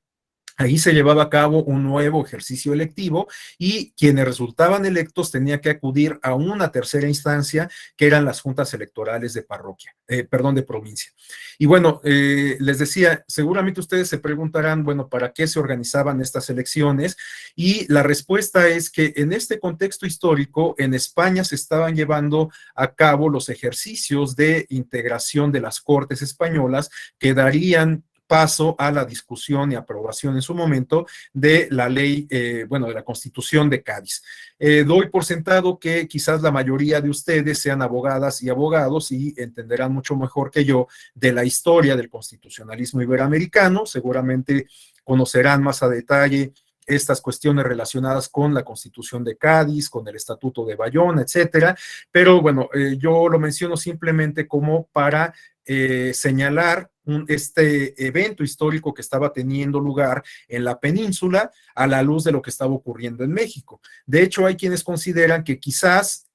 Ahí se llevaba a cabo un nuevo ejercicio electivo y quienes resultaban electos tenían que acudir a una tercera instancia, que eran las juntas electorales de parroquia, de provincia. Y bueno, les decía, seguramente ustedes se preguntarán, bueno, ¿para qué se organizaban estas elecciones? Y la respuesta es que en este contexto histórico, en España se estaban llevando a cabo los ejercicios de integración de las Cortes españolas que darían paso a la discusión y aprobación en su momento de la ley, de la Constitución de Cádiz. Doy por sentado que quizás la mayoría de ustedes sean abogadas y abogados y entenderán mucho mejor que yo de la historia del constitucionalismo iberoamericano. Seguramente conocerán más a detalle estas cuestiones relacionadas con la Constitución de Cádiz, con el Estatuto de Bayona, etcétera. Pero bueno, yo lo menciono simplemente como para señalar este evento histórico que estaba teniendo lugar en la península a la luz de lo que estaba ocurriendo en México. De hecho, hay quienes consideran que quizás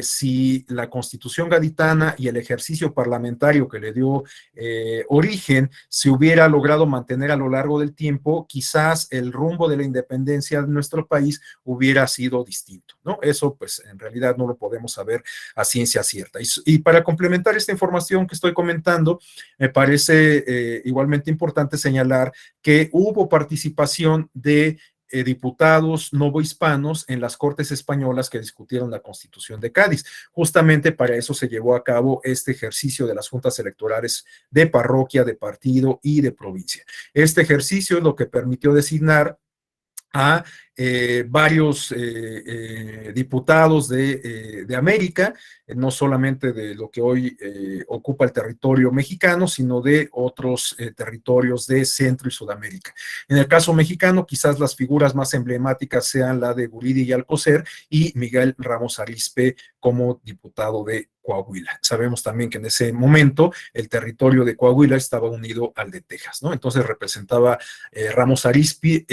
si la Constitución gaditana y el ejercicio parlamentario que le dio origen se hubiera logrado mantener a lo largo del tiempo, quizás el rumbo de la independencia de nuestro país hubiera sido distinto, ¿no? Eso, pues, en realidad no lo podemos saber a ciencia cierta. Y para complementar esta información que estoy comentando, me parece igualmente importante señalar que hubo participación de diputados novohispanos en las Cortes Españolas que discutieron la Constitución de Cádiz. Justamente para eso se llevó a cabo este ejercicio de las juntas electorales de parroquia, de partido y de provincia. Este ejercicio es lo que permitió designar a varios diputados de América, no solamente de lo que hoy ocupa el territorio mexicano, sino de otros territorios de Centro y Sudamérica. En el caso mexicano, quizás las figuras más emblemáticas sean la de Guridi y Alcocer y Miguel Ramos Arizpe como diputado de Coahuila. Sabemos también que en ese momento el territorio de Coahuila estaba unido al de Texas, ¿no? Entonces representaba Ramos Arizpe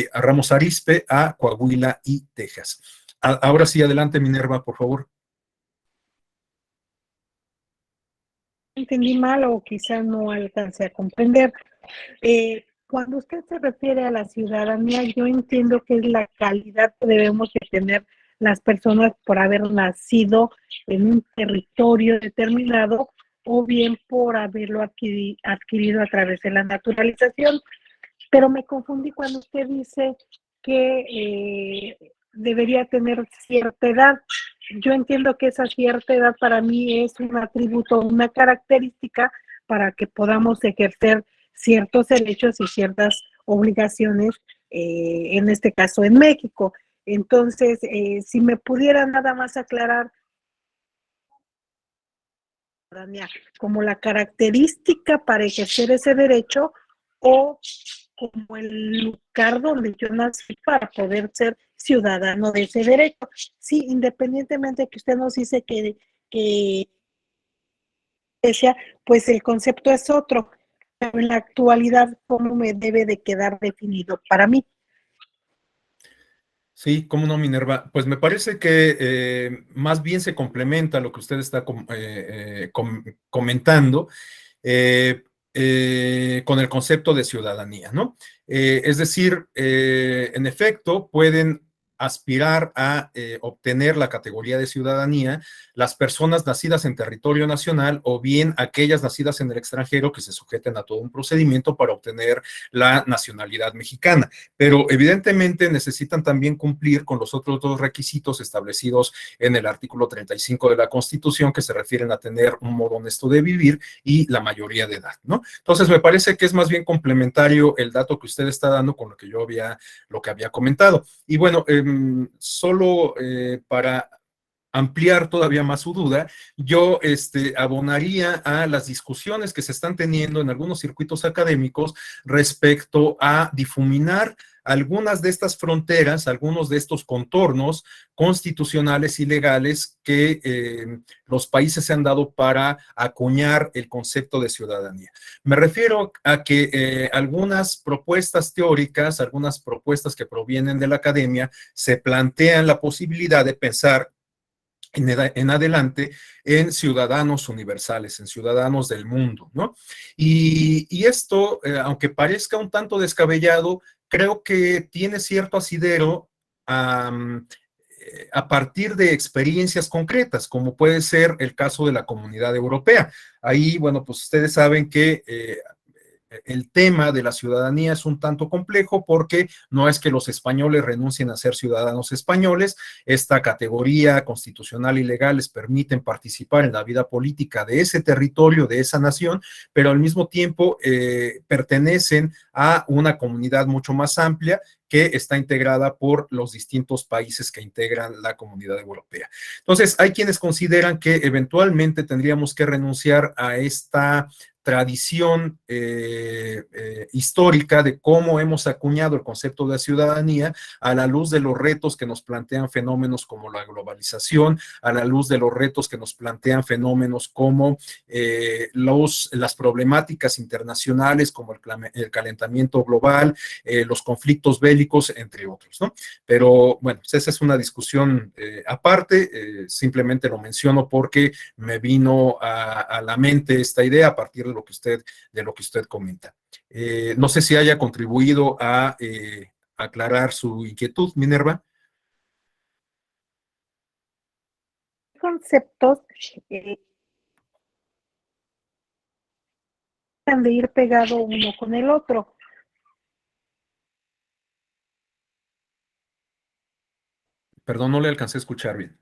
a Coahuila y Texas. Ahora sí, adelante, Minerva, por favor. Entendí mal o quizás no alcancé a comprender. Cuando usted se refiere a la ciudadanía, yo entiendo que es la calidad que debemos de tener las personas por haber nacido en un territorio determinado o bien por haberlo adquirido a través de la naturalización. Pero me confundí cuando usted dice que debería tener cierta edad. Yo entiendo que esa cierta edad para mí es un atributo, una característica para que podamos ejercer ciertos derechos y ciertas obligaciones, en este caso en México. Entonces, si me pudiera nada más aclarar como la característica para ejercer ese derecho o como el lugar donde yo nací para poder ser ciudadano de ese derecho. Sí, independientemente de que usted nos dice que sea, pues el concepto es otro, pero en la actualidad, ¿cómo me debe de quedar definido para mí? Sí, cómo no, Minerva. Pues me parece que más bien se complementa lo que usted está comentando con el concepto de ciudadanía, ¿no? Es decir, en efecto, pueden aspirar a obtener la categoría de ciudadanía las personas nacidas en territorio nacional o bien aquellas nacidas en el extranjero que se sujeten a todo un procedimiento para obtener la nacionalidad mexicana, pero evidentemente necesitan también cumplir con los otros dos requisitos establecidos en el artículo 35 de la Constitución que se refieren a tener un modo honesto de vivir y la mayoría de edad, ¿no? Entonces me parece que es más bien complementario el dato que usted está dando con lo que yo había comentado. Y bueno, solo para ampliar todavía más su duda, yo abonaría a las discusiones que se están teniendo en algunos circuitos académicos respecto a difuminar algunas de estas fronteras, algunos de estos contornos constitucionales y legales que los países se han dado para acuñar el concepto de ciudadanía. Me refiero a que algunas propuestas teóricas, algunas propuestas que provienen de la academia, se plantean la posibilidad de pensar en adelante en ciudadanos universales, en ciudadanos del mundo, ¿no? Y esto, aunque parezca un tanto descabellado, creo que tiene cierto asidero a partir de experiencias concretas, como puede ser el caso de la Comunidad Europea. Ahí, bueno, pues ustedes saben que el tema de la ciudadanía es un tanto complejo porque no es que los españoles renuncien a ser ciudadanos españoles, esta categoría constitucional y legal les permiten participar en la vida política de ese territorio, de esa nación, pero al mismo tiempo pertenecen a una comunidad mucho más amplia que está integrada por los distintos países que integran la Comunidad Europea. Entonces, hay quienes consideran que eventualmente tendríamos que renunciar a esta tradición histórica de cómo hemos acuñado el concepto de ciudadanía a la luz de los retos que nos plantean fenómenos como la globalización, a la luz de los retos que nos plantean fenómenos como las problemáticas internacionales como el calentamiento global, los conflictos bélicos, entre otros, ¿no? Pero bueno, pues esa es una discusión aparte, simplemente lo menciono porque me vino a la mente esta idea a partir de lo que usted comenta. No sé si haya contribuido a aclarar su inquietud, Minerva. Conceptos han de ir pegado uno con el otro. Perdón, no le alcancé a escuchar bien.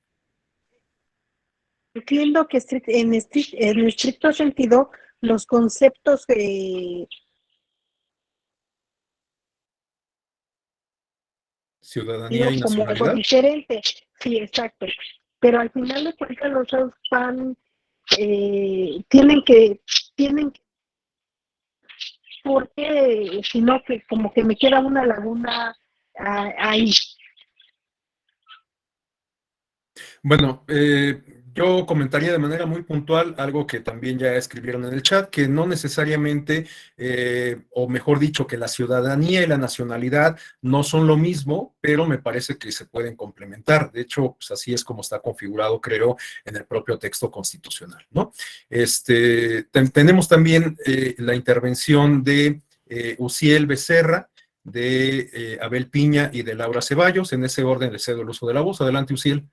Entiendo que en estricto sentido los conceptos Ciudadanía y como algo nacionalidad. diferente. Sí, exacto. Pero al final de cuentas los dos van, tienen que, porque si no, que como que me queda una laguna ahí. Bueno, yo comentaría de manera muy puntual algo que también ya escribieron en el chat, que no necesariamente, o mejor dicho, que la ciudadanía y la nacionalidad no son lo mismo, pero me parece que se pueden complementar. De hecho, pues así es como está configurado, creo, en el propio texto constitucional, ¿no? Tenemos también la intervención de Uciel Becerra, de Abel Piña y de Laura Ceballos. En ese orden le cedo el uso de la voz. Adelante, Uciel.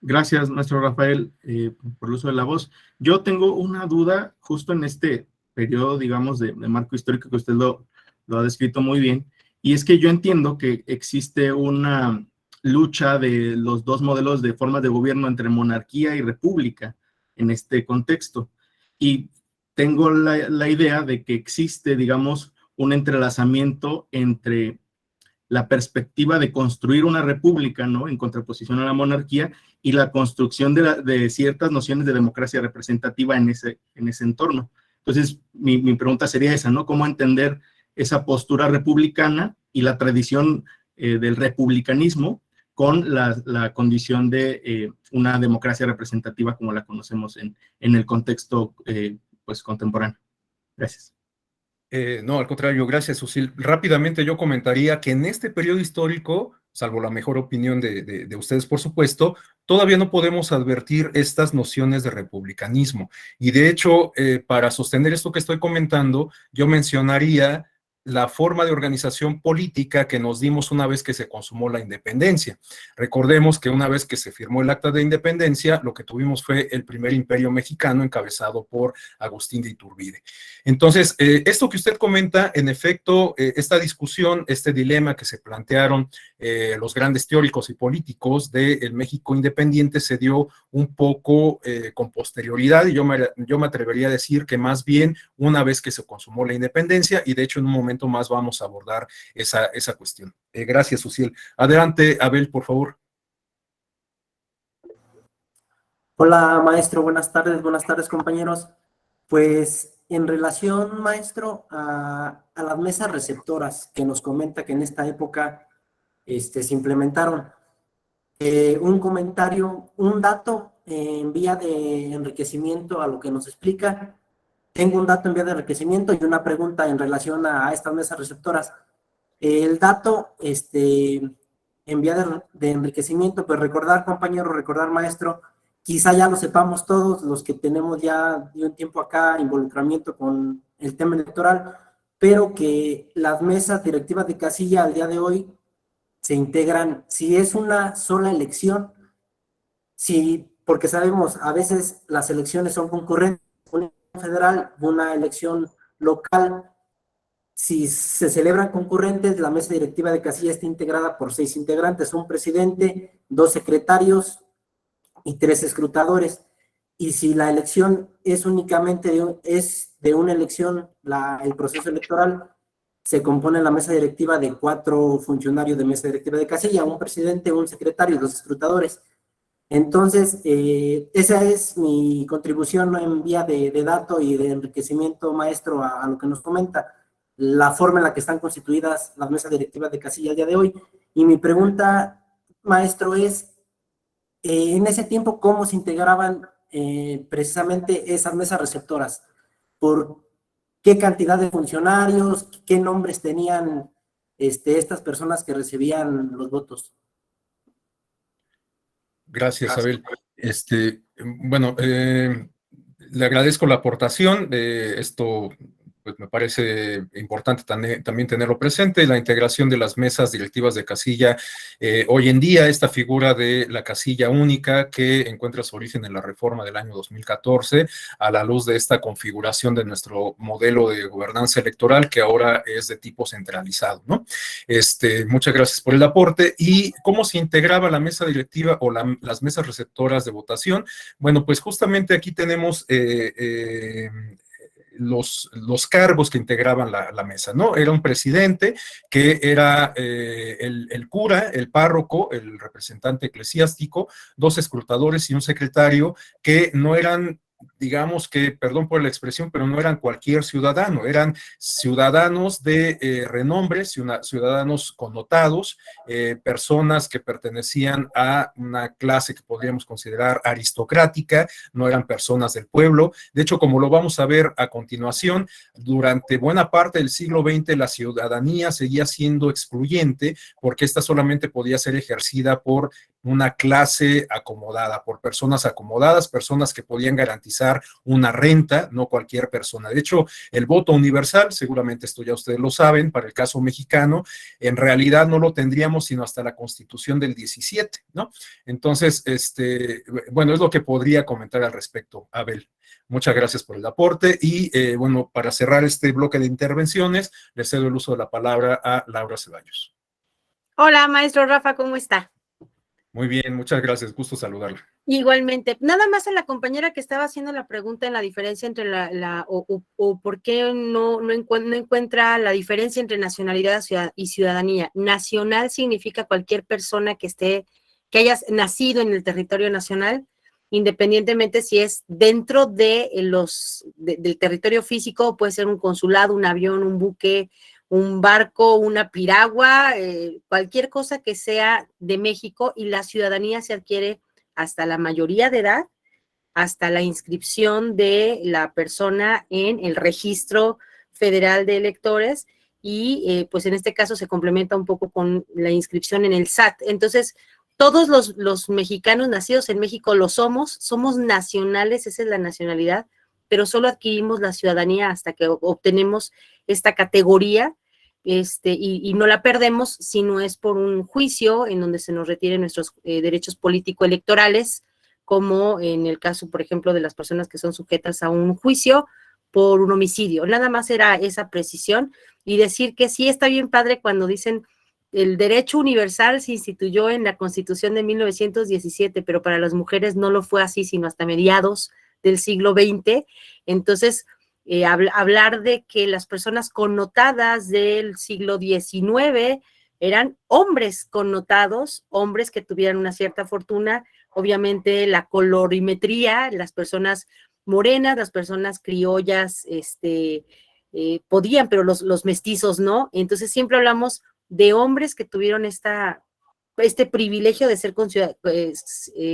Gracias, maestro Rafael, por el uso de la voz. Yo tengo una duda justo en este periodo, digamos, de marco histórico que usted lo ha descrito muy bien, y es que yo entiendo que existe una lucha de los dos modelos de formas de gobierno entre monarquía y república en este contexto, y tengo la idea de que existe, digamos, un entrelazamiento entre la perspectiva de construir una república, ¿no?, en contraposición a la monarquía, y la construcción de ciertas nociones de democracia representativa en ese entorno. Entonces, mi pregunta sería esa, ¿no? ¿Cómo entender esa postura republicana y la tradición del republicanismo con la condición de una democracia representativa como la conocemos en el contexto pues, contemporáneo? Gracias. No, al contrario, gracias, Susil. Rápidamente yo comentaría que en este periodo histórico, salvo la mejor opinión de ustedes, por supuesto, todavía no podemos advertir estas nociones de republicanismo. Y de hecho, para sostener esto que estoy comentando, yo mencionaría la forma de organización política que nos dimos una vez que se consumó la independencia. Recordemos que una vez que se firmó el Acta de Independencia, lo que tuvimos fue el primer imperio mexicano encabezado por Agustín de Iturbide. Entonces, esto que usted comenta, en efecto, esta discusión, este dilema que se plantearon los grandes teóricos y políticos del México independiente se dio un poco con posterioridad, y yo me atrevería a decir que más bien una vez que se consumó la independencia, y de hecho en un momento más vamos a abordar esa cuestión. Gracias, Uciel. Adelante, Abel, por favor. Hola, maestro, buenas tardes, compañeros. Pues en relación, maestro, a las mesas receptoras que nos comenta que en esta época se implementaron, un comentario, un dato en vía de enriquecimiento a lo que nos explica. Tengo un dato en vía de enriquecimiento y una pregunta en relación a estas mesas receptoras. El dato en vía de enriquecimiento, pues recordar, compañero, recordar, maestro, quizá ya lo sepamos todos los que tenemos ya de un tiempo acá involucramiento con el tema electoral, pero que las mesas directivas de casilla al día de hoy se integran, si es una sola elección, si, porque sabemos, a veces las elecciones son concurrentes, una federal, una elección local. Si se celebran concurrentes, la mesa directiva de casilla está integrada por 6 integrantes, un presidente, 2 secretarios y 3 escrutadores. Y si la elección es únicamente de una elección, el proceso electoral, se compone la mesa directiva de 4 funcionarios de mesa directiva de casilla, un presidente, un secretario y 2 escrutadores. Entonces, esa es mi contribución en vía de dato y de enriquecimiento, maestro, a lo que nos comenta, la forma en la que están constituidas las mesas directivas de casilla al día de hoy. Y mi pregunta, maestro, es, en ese tiempo, ¿cómo se integraban precisamente esas mesas receptoras? ¿Por qué cantidad de funcionarios? ¿Qué nombres tenían estas personas que recibían los votos? Gracias, Abel. Bueno, le agradezco la aportación. Esto pues, me parece importante también tenerlo presente. La integración de las mesas directivas de casilla. Hoy en día, esta figura de la casilla única que encuentra su origen en la reforma del año 2014, a la luz de esta configuración de nuestro modelo de gobernanza electoral, que ahora es de tipo centralizado, ¿no? Muchas gracias por el aporte. ¿Y cómo se integraba la mesa directiva o las mesas receptoras de votación? Bueno, pues justamente aquí tenemos los cargos que integraban la mesa, ¿no? Era un presidente que era el cura, el párroco, el representante eclesiástico, 2 escrutadores y un secretario que no eran, digamos que, perdón por la expresión, pero no eran cualquier ciudadano, eran ciudadanos de renombre, ciudadanos connotados, personas que pertenecían a una clase que podríamos considerar aristocrática, no eran personas del pueblo. De hecho, como lo vamos a ver a continuación, durante buena parte del siglo XX la ciudadanía seguía siendo excluyente porque esta solamente podía ser ejercida por una clase acomodada, por personas acomodadas, personas que podían garantizar una renta, no cualquier persona. De hecho, el voto universal, seguramente esto ya ustedes lo saben, para el caso mexicano, en realidad no lo tendríamos sino hasta la Constitución del 17, ¿no? Entonces, bueno, es lo que podría comentar al respecto, Abel. Muchas gracias por el aporte y, bueno, para cerrar este bloque de intervenciones, le cedo el uso de la palabra a Laura Ceballos. Hola, maestro Rafa, ¿cómo está? Muy bien, muchas gracias, gusto saludarla. Igualmente, nada más a la compañera que estaba haciendo la pregunta en la diferencia entre o por qué no encuentra la diferencia entre nacionalidad y ciudadanía. Nacional significa cualquier persona que haya nacido en el territorio nacional, independientemente si es dentro de del territorio físico, puede ser un consulado, un avión, un buque, un barco, una piragua, cualquier cosa que sea de México, y la ciudadanía se adquiere hasta la mayoría de edad, hasta la inscripción de la persona en el Registro Federal de Electores y pues en este caso se complementa un poco con la inscripción en el SAT. Entonces, todos los mexicanos nacidos en México lo somos nacionales, esa es la nacionalidad, pero solo adquirimos la ciudadanía hasta que obtenemos esta categoría, y no la perdemos si no es por un juicio en donde se nos retiren nuestros derechos político-electorales, como en el caso, por ejemplo, de las personas que son sujetas a un juicio por un homicidio. Nada más era esa precisión y decir que sí está bien padre cuando dicen el derecho universal se instituyó en la Constitución de 1917, pero para las mujeres no lo fue así, sino hasta mediados del siglo XX. Entonces, hablar de que las personas connotadas del siglo XIX eran hombres connotados, hombres que tuvieran una cierta fortuna, obviamente la colorimetría, las personas morenas, las personas criollas, podían, pero los mestizos no. Entonces siempre hablamos de hombres que tuvieron este privilegio de ser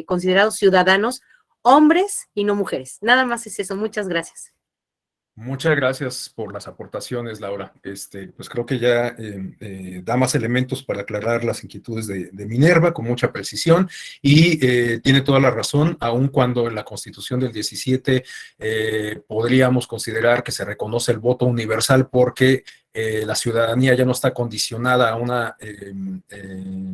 considerados ciudadanos, hombres y no mujeres. Nada más es eso. Muchas gracias. Muchas gracias por las aportaciones, Laura. Pues creo que ya da más elementos para aclarar las inquietudes de Minerva con mucha precisión y tiene toda la razón, aun cuando en la Constitución del 17 podríamos considerar que se reconoce el voto universal porque la ciudadanía ya no está condicionada a una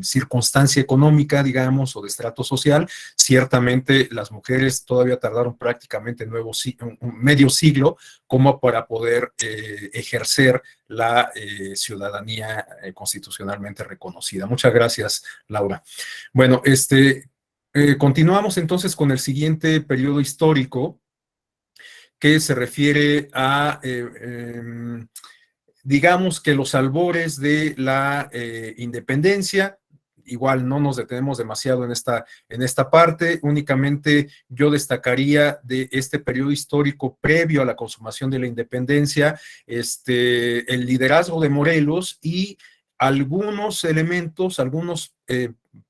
circunstancia económica, digamos, o de estrato social. Ciertamente las mujeres todavía tardaron prácticamente medio siglo como para poder ejercer la ciudadanía constitucionalmente reconocida. Muchas gracias, Laura. Bueno, continuamos entonces con el siguiente periodo histórico que se refiere a digamos que los albores de la independencia. Igual no nos detenemos demasiado en esta parte, únicamente yo destacaría de este periodo histórico previo a la consumación de la independencia, el liderazgo de Morelos y algunos elementos, algunos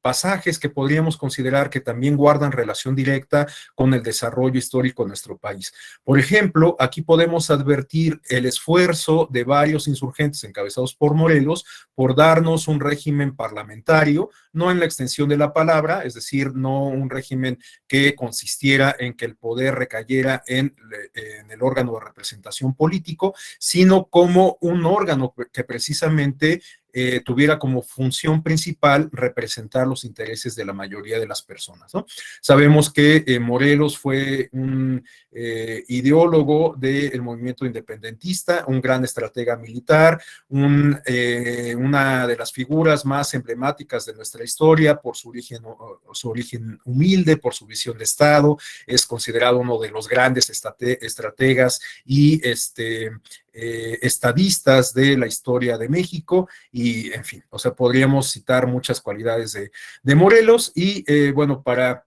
pasajes que podríamos considerar que también guardan relación directa con el desarrollo histórico de nuestro país. Por ejemplo, aquí podemos advertir el esfuerzo de varios insurgentes encabezados por Morelos por darnos un régimen parlamentario, no en la extensión de la palabra, es decir, no un régimen que consistiera en que el poder recayera en el órgano de representación político, sino como un órgano que precisamente tuviera como función principal representar los intereses de la mayoría de las personas, ¿no? Sabemos que Morelos fue un ideólogo del movimiento independentista, un gran estratega militar, una de las figuras más emblemáticas de nuestra historia por su origen humilde, por su visión de Estado, es considerado uno de los grandes estrategas y estadistas de la historia de México y, en fin, o sea, podríamos citar muchas cualidades de Morelos y, bueno, para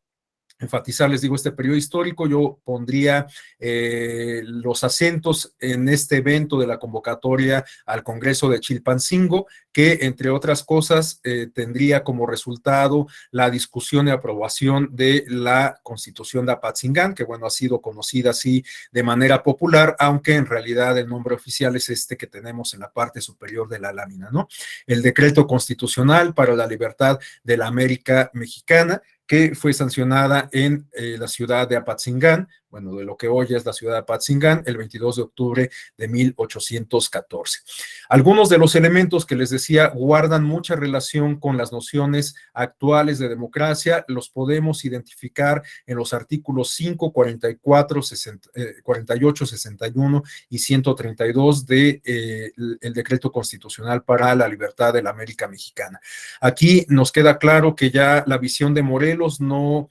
enfatizar, les digo, este periodo histórico, yo pondría los acentos en este evento de la convocatoria al Congreso de Chilpancingo, que entre otras cosas tendría como resultado la discusión y aprobación de la Constitución de Apatzingán, que bueno, ha sido conocida así de manera popular, aunque en realidad el nombre oficial es este que tenemos en la parte superior de la lámina, ¿no? El Decreto Constitucional para la Libertad de la América Mexicana, que fue sancionada en la ciudad de Apatzingán, bueno, de lo que hoy es la ciudad de Apatzingán, el 22 de octubre de 1814. Algunos de los elementos que les decía guardan mucha relación con las nociones actuales de democracia, los podemos identificar en los artículos 5, 44, 48, 61 y 132 del Decreto Constitucional para la Libertad de la América Mexicana. Aquí nos queda claro que ya la visión de Morelos no...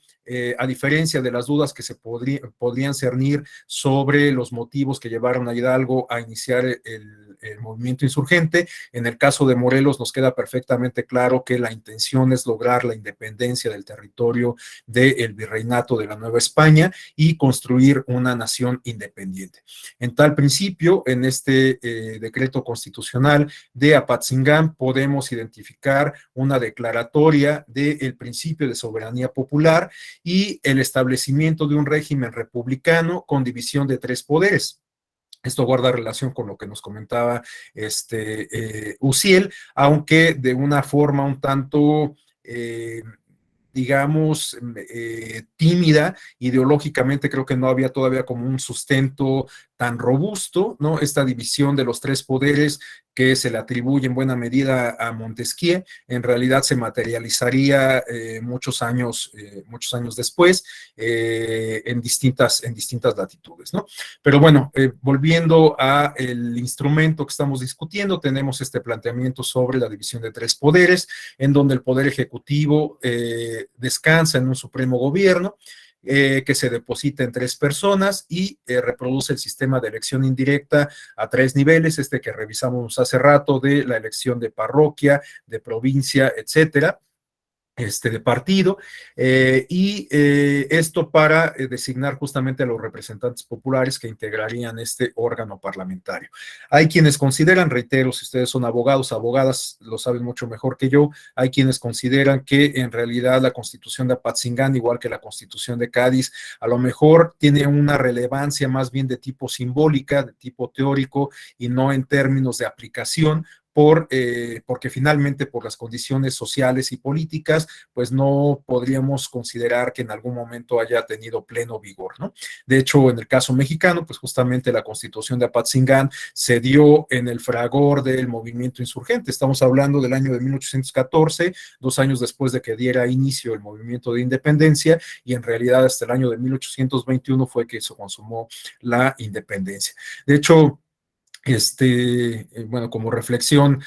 a diferencia de las dudas que se podrían cernir sobre los motivos que llevaron a Hidalgo a iniciar el movimiento insurgente, en el caso de Morelos nos queda perfectamente claro que la intención es lograr la independencia del territorio del virreinato de la Nueva España y construir una nación independiente. En tal principio, en este decreto constitucional de Apatzingán podemos identificar una declaratoria del principio de soberanía popular y el establecimiento de un régimen republicano con división de 3 poderes. Esto guarda relación con lo que nos comentaba Uciel, aunque de una forma un tanto digamos, tímida, ideológicamente creo que no había todavía como un sustento tan robusto, ¿no? Esta división de los 3 poderes que se le atribuye en buena medida a Montesquieu, en realidad se materializaría muchos años después en distintas latitudes, ¿no? Pero bueno, volviendo a el instrumento que estamos discutiendo, tenemos este planteamiento sobre la división de 3 poderes, en donde el poder ejecutivo descansa en un supremo gobierno, que se deposita en 3 personas y reproduce el sistema de elección indirecta a 3 niveles, que revisamos hace rato, de la elección de parroquia, de provincia, etcétera, de partido, y esto para designar justamente a los representantes populares que integrarían este órgano parlamentario. Hay quienes consideran, reitero, si ustedes son abogados, abogadas, lo saben mucho mejor que yo, hay quienes consideran que en realidad la Constitución de Apatzingán, igual que la Constitución de Cádiz, a lo mejor tiene una relevancia más bien de tipo simbólica, de tipo teórico, y no en términos de aplicación, porque finalmente por las condiciones sociales y políticas, pues no podríamos considerar que en algún momento haya tenido pleno vigor, ¿no? De hecho, en el caso mexicano, pues justamente la Constitución de Apatzingán se dio en el fragor del movimiento insurgente. Estamos hablando del año de 1814, 2 años después de que diera inicio el movimiento de independencia, y en realidad hasta el año de 1821 fue que se consumó la independencia. De hecho, bueno, como reflexión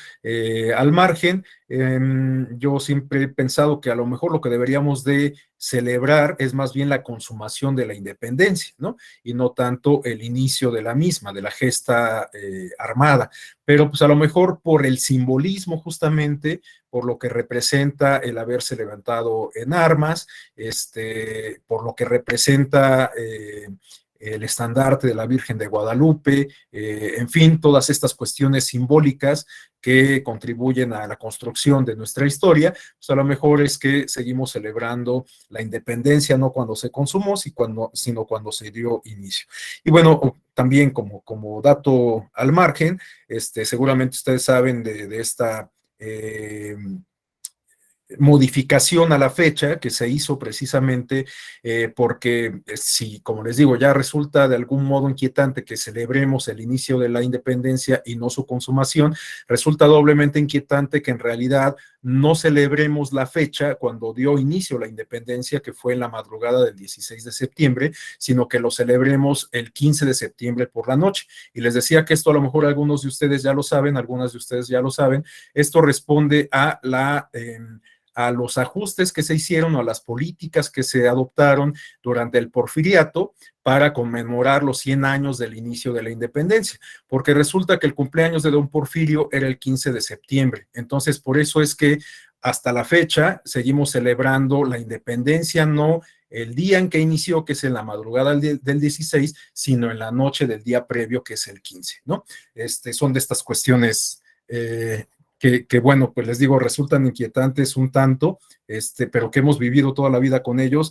al margen, yo siempre he pensado que a lo mejor lo que deberíamos de celebrar es más bien la consumación de la independencia, ¿no? Y no tanto el inicio de la misma, de la gesta armada, pero pues a lo mejor por el simbolismo justamente, por lo que representa el haberse levantado en armas, por lo que representa el estandarte de la Virgen de Guadalupe, en fin, todas estas cuestiones simbólicas que contribuyen a la construcción de nuestra historia, pues a lo mejor es que seguimos celebrando la independencia no cuando se consumó, sino cuando se dio inicio. Y bueno, también como dato al margen, seguramente ustedes saben de esta modificación a la fecha que se hizo precisamente porque si, como les digo, ya resulta de algún modo inquietante que celebremos el inicio de la independencia y no su consumación, resulta doblemente inquietante que en realidad no celebremos la fecha cuando dio inicio la independencia, que fue en la madrugada del 16 de septiembre, sino que lo celebremos el 15 de septiembre por la noche. Y les decía que esto a lo mejor algunos de ustedes ya lo saben, algunas de ustedes ya lo saben, esto responde a los ajustes que se hicieron o a las políticas que se adoptaron durante el porfiriato para conmemorar los 100 años del inicio de la independencia, porque resulta que el cumpleaños de don Porfirio era el 15 de septiembre. Entonces, por eso es que hasta la fecha seguimos celebrando la independencia, no el día en que inició, que es en la madrugada del 16, sino en la noche del día previo, que es el 15, ¿no? Son de estas cuestiones que, bueno, pues les digo, resultan inquietantes un tanto, pero que hemos vivido toda la vida con ello,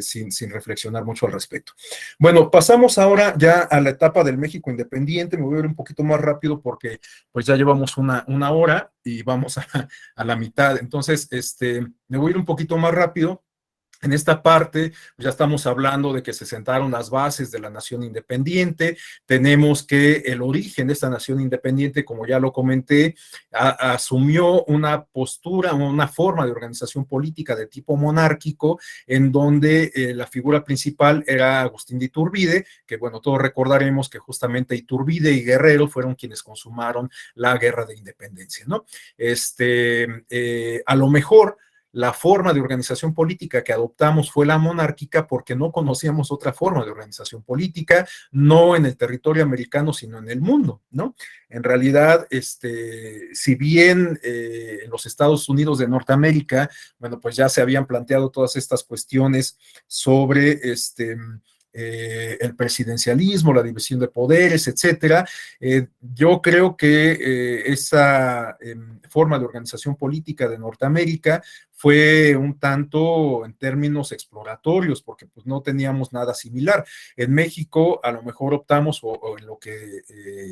sin reflexionar mucho al respecto. Bueno, pasamos ahora ya a la etapa del México independiente. Me voy a ir un poquito más rápido porque pues ya llevamos una hora y vamos a la mitad. Entonces, me voy a ir un poquito más rápido. En esta parte, ya estamos hablando de que se sentaron las bases de la nación independiente. Tenemos que el origen de esta nación independiente, como ya lo comenté, asumió una postura, una forma de organización política de tipo monárquico, en donde la figura principal era Agustín de Iturbide, que bueno, todos recordaremos que justamente Iturbide y Guerrero fueron quienes consumaron la guerra de independencia, ¿no? A lo mejor la forma de organización política que adoptamos fue la monárquica porque no conocíamos otra forma de organización política, no en el territorio americano, sino en el mundo, ¿no? En realidad, si bien en los Estados Unidos de Norteamérica, bueno, pues ya se habían planteado todas estas cuestiones sobre el presidencialismo, la división de poderes, etcétera. Yo creo que esa forma de organización política de Norteamérica fue un tanto en términos exploratorios, porque pues no teníamos nada similar. En México a lo mejor optamos, o en lo que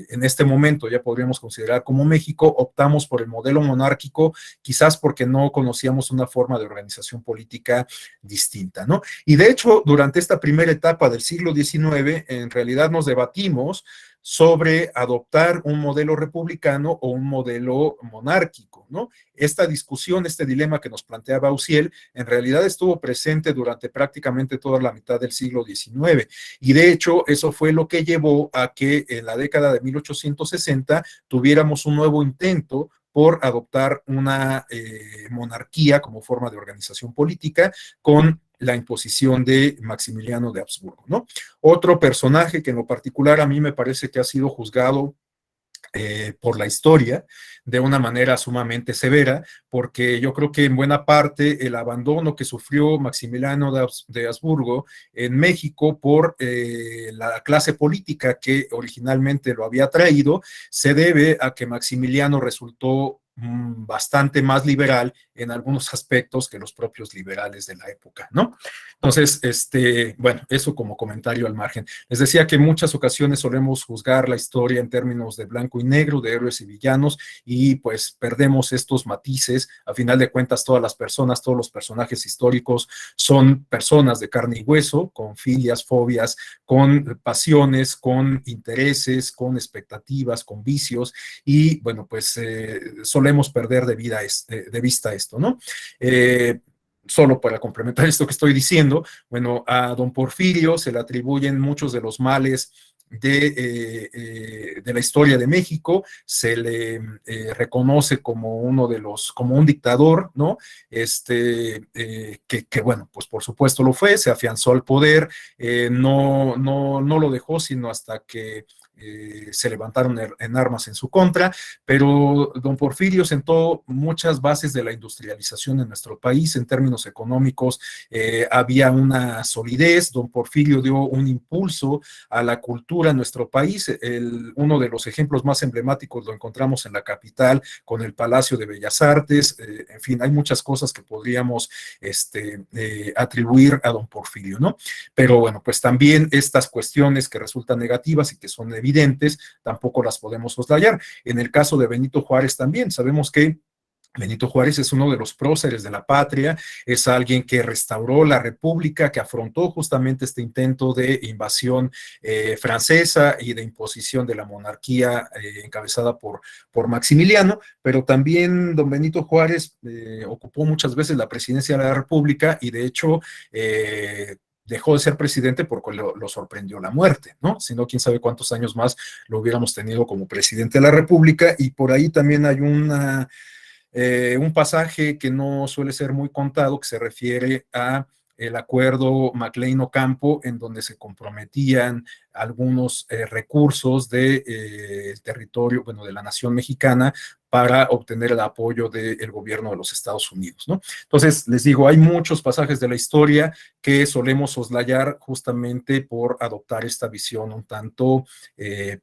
en este momento ya podríamos considerar como México, optamos por el modelo monárquico, quizás porque no conocíamos una forma de organización política distinta, ¿no? Y de hecho, durante esta primera etapa del siglo XIX, en realidad nos debatimos sobre adoptar un modelo republicano o un modelo monárquico, ¿no? Esta discusión, este dilema que nos planteaba Uciel, en realidad estuvo presente durante prácticamente toda la mitad del siglo XIX, y de hecho eso fue lo que llevó a que en la década de 1860 tuviéramos un nuevo intento por adoptar una monarquía como forma de organización política con la imposición de Maximiliano de Habsburgo, ¿no? Otro personaje que en lo particular a mí me parece que ha sido juzgado por la historia de una manera sumamente severa, porque yo creo que en buena parte el abandono que sufrió Maximiliano de Habsburgo en México por la clase política que originalmente lo había traído, se debe a que Maximiliano resultó bastante más liberal en algunos aspectos que los propios liberales de la época, ¿no? Entonces, bueno, eso como comentario al margen. Les decía que en muchas ocasiones solemos juzgar la historia en términos de blanco y negro, de héroes y villanos, y pues perdemos estos matices. A final de cuentas, todas las personas, todos los personajes históricos son personas de carne y hueso, con filias, fobias, con pasiones, con intereses, con expectativas, con vicios, y bueno, pues solemos perder de vista esto, ¿no? Solo para complementar esto que estoy diciendo, bueno, a don Porfirio se le atribuyen muchos de los males de la historia de México, se le reconoce como como un dictador, ¿no? Que bueno, pues por supuesto lo fue, se afianzó al poder, no lo dejó sino hasta que se levantaron en armas en su contra, pero don Porfirio sentó muchas bases de la industrialización en nuestro país. En términos económicos había una solidez. Don Porfirio dio un impulso a la cultura en nuestro país. Uno de los ejemplos más emblemáticos lo encontramos en la capital con el Palacio de Bellas Artes. En fin, hay muchas cosas que podríamos atribuir a don Porfirio, ¿no? Pero bueno, pues también estas cuestiones que resultan negativas y que son evidentes, tampoco las podemos soslayar. En el caso de Benito Juárez también, sabemos que Benito Juárez es uno de los próceres de la patria, es alguien que restauró la República, que afrontó justamente este intento de invasión francesa y de imposición de la monarquía encabezada por Maximiliano, pero también don Benito Juárez ocupó muchas veces la presidencia de la República y de hecho dejó de ser presidente porque lo sorprendió la muerte, ¿no? Si no, quién sabe cuántos años más lo hubiéramos tenido como presidente de la República. Y por ahí también hay un pasaje que no suele ser muy contado, que se refiere a el acuerdo MacLean-Ocampo, en donde se comprometían algunos recursos del territorio, bueno, de la nación mexicana para obtener el apoyo del gobierno de los Estados Unidos, ¿no? Entonces, les digo, hay muchos pasajes de la historia que solemos soslayar justamente por adoptar esta visión un tanto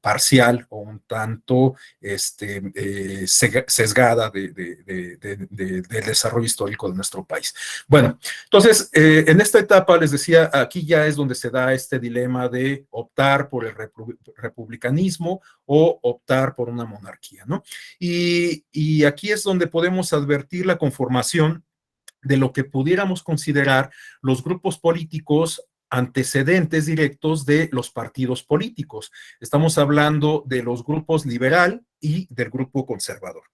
parcial o un tanto sesgada del desarrollo histórico de nuestro país. Bueno, entonces, en esta etapa, les decía, aquí ya es donde se da este dilema de optar por el republicanismo o optar por una monarquía, ¿no? Y aquí es donde podemos advertir la conformación de lo que pudiéramos considerar los grupos políticos antecedentes directos de los partidos políticos. Estamos hablando de los grupos liberal y del grupo conservador.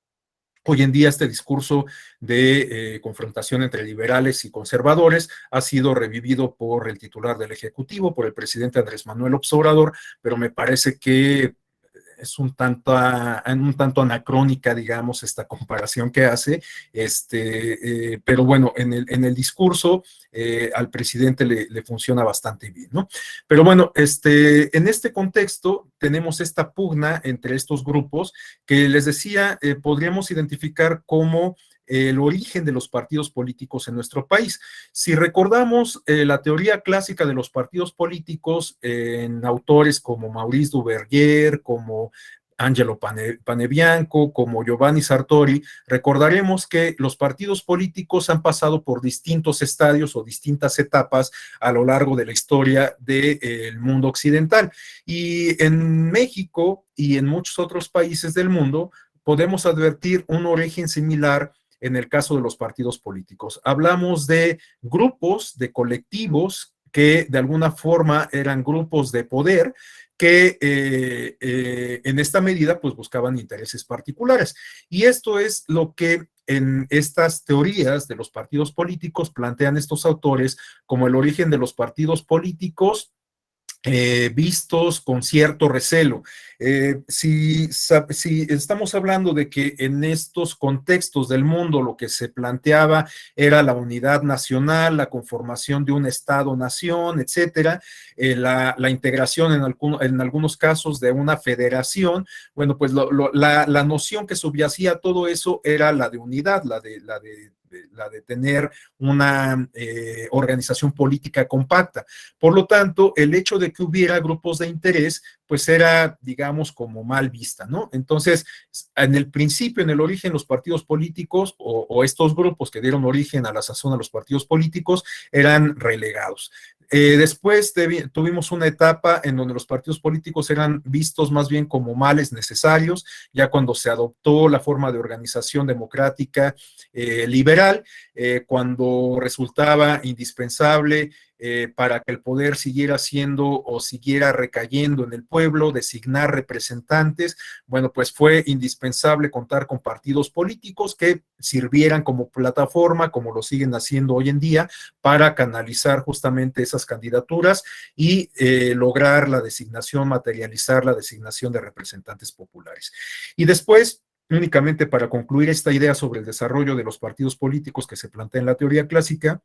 Hoy en día este discurso de confrontación entre liberales y conservadores ha sido revivido por el titular del Ejecutivo, por el presidente Andrés Manuel López Obrador, pero me parece que es un tanto anacrónica, digamos, esta comparación que hace, pero bueno, en el discurso al presidente le funciona bastante bien, ¿no? Pero bueno, en este contexto tenemos esta pugna entre estos grupos que les decía, podríamos identificar como el origen de los partidos políticos en nuestro país. Si recordamos la teoría clásica de los partidos políticos en autores como Maurice Duverger, como Angelo Panebianco, como Giovanni Sartori, recordaremos que los partidos políticos han pasado por distintos estadios o distintas etapas a lo largo de la historia del mundo occidental. Y en México y en muchos otros países del mundo podemos advertir un origen similar en el caso de los partidos políticos. Hablamos de grupos, de colectivos que de alguna forma eran grupos de poder que en esta medida pues buscaban intereses particulares. Y esto es lo que en estas teorías de los partidos políticos plantean estos autores como el origen de los partidos políticos vistos con cierto recelo. Si estamos hablando de que en estos contextos del mundo lo que se planteaba era la unidad nacional, la conformación de un Estado-nación, etcétera, la integración en algunos casos de una federación, bueno, pues la noción que subyacía a todo eso era la de unidad, la de tener una organización política compacta. Por lo tanto, el hecho de que hubiera grupos de interés, pues era, digamos, como mal vista, ¿no? Entonces, en el principio, en el origen, los partidos políticos o estos grupos que dieron origen a la sazón a los partidos políticos eran relegados. Después tuvimos una etapa en donde los partidos políticos eran vistos más bien como males necesarios, ya cuando se adoptó la forma de organización democrática liberal, cuando resultaba indispensable para que el poder siguiera siendo o siguiera recayendo en el pueblo, designar representantes, bueno, pues fue indispensable contar con partidos políticos que sirvieran como plataforma, como lo siguen haciendo hoy en día, para canalizar justamente esas candidaturas y lograr la designación, materializar la designación de representantes populares. Y después, únicamente para concluir esta idea sobre el desarrollo de los partidos políticos que se plantea en la teoría clásica,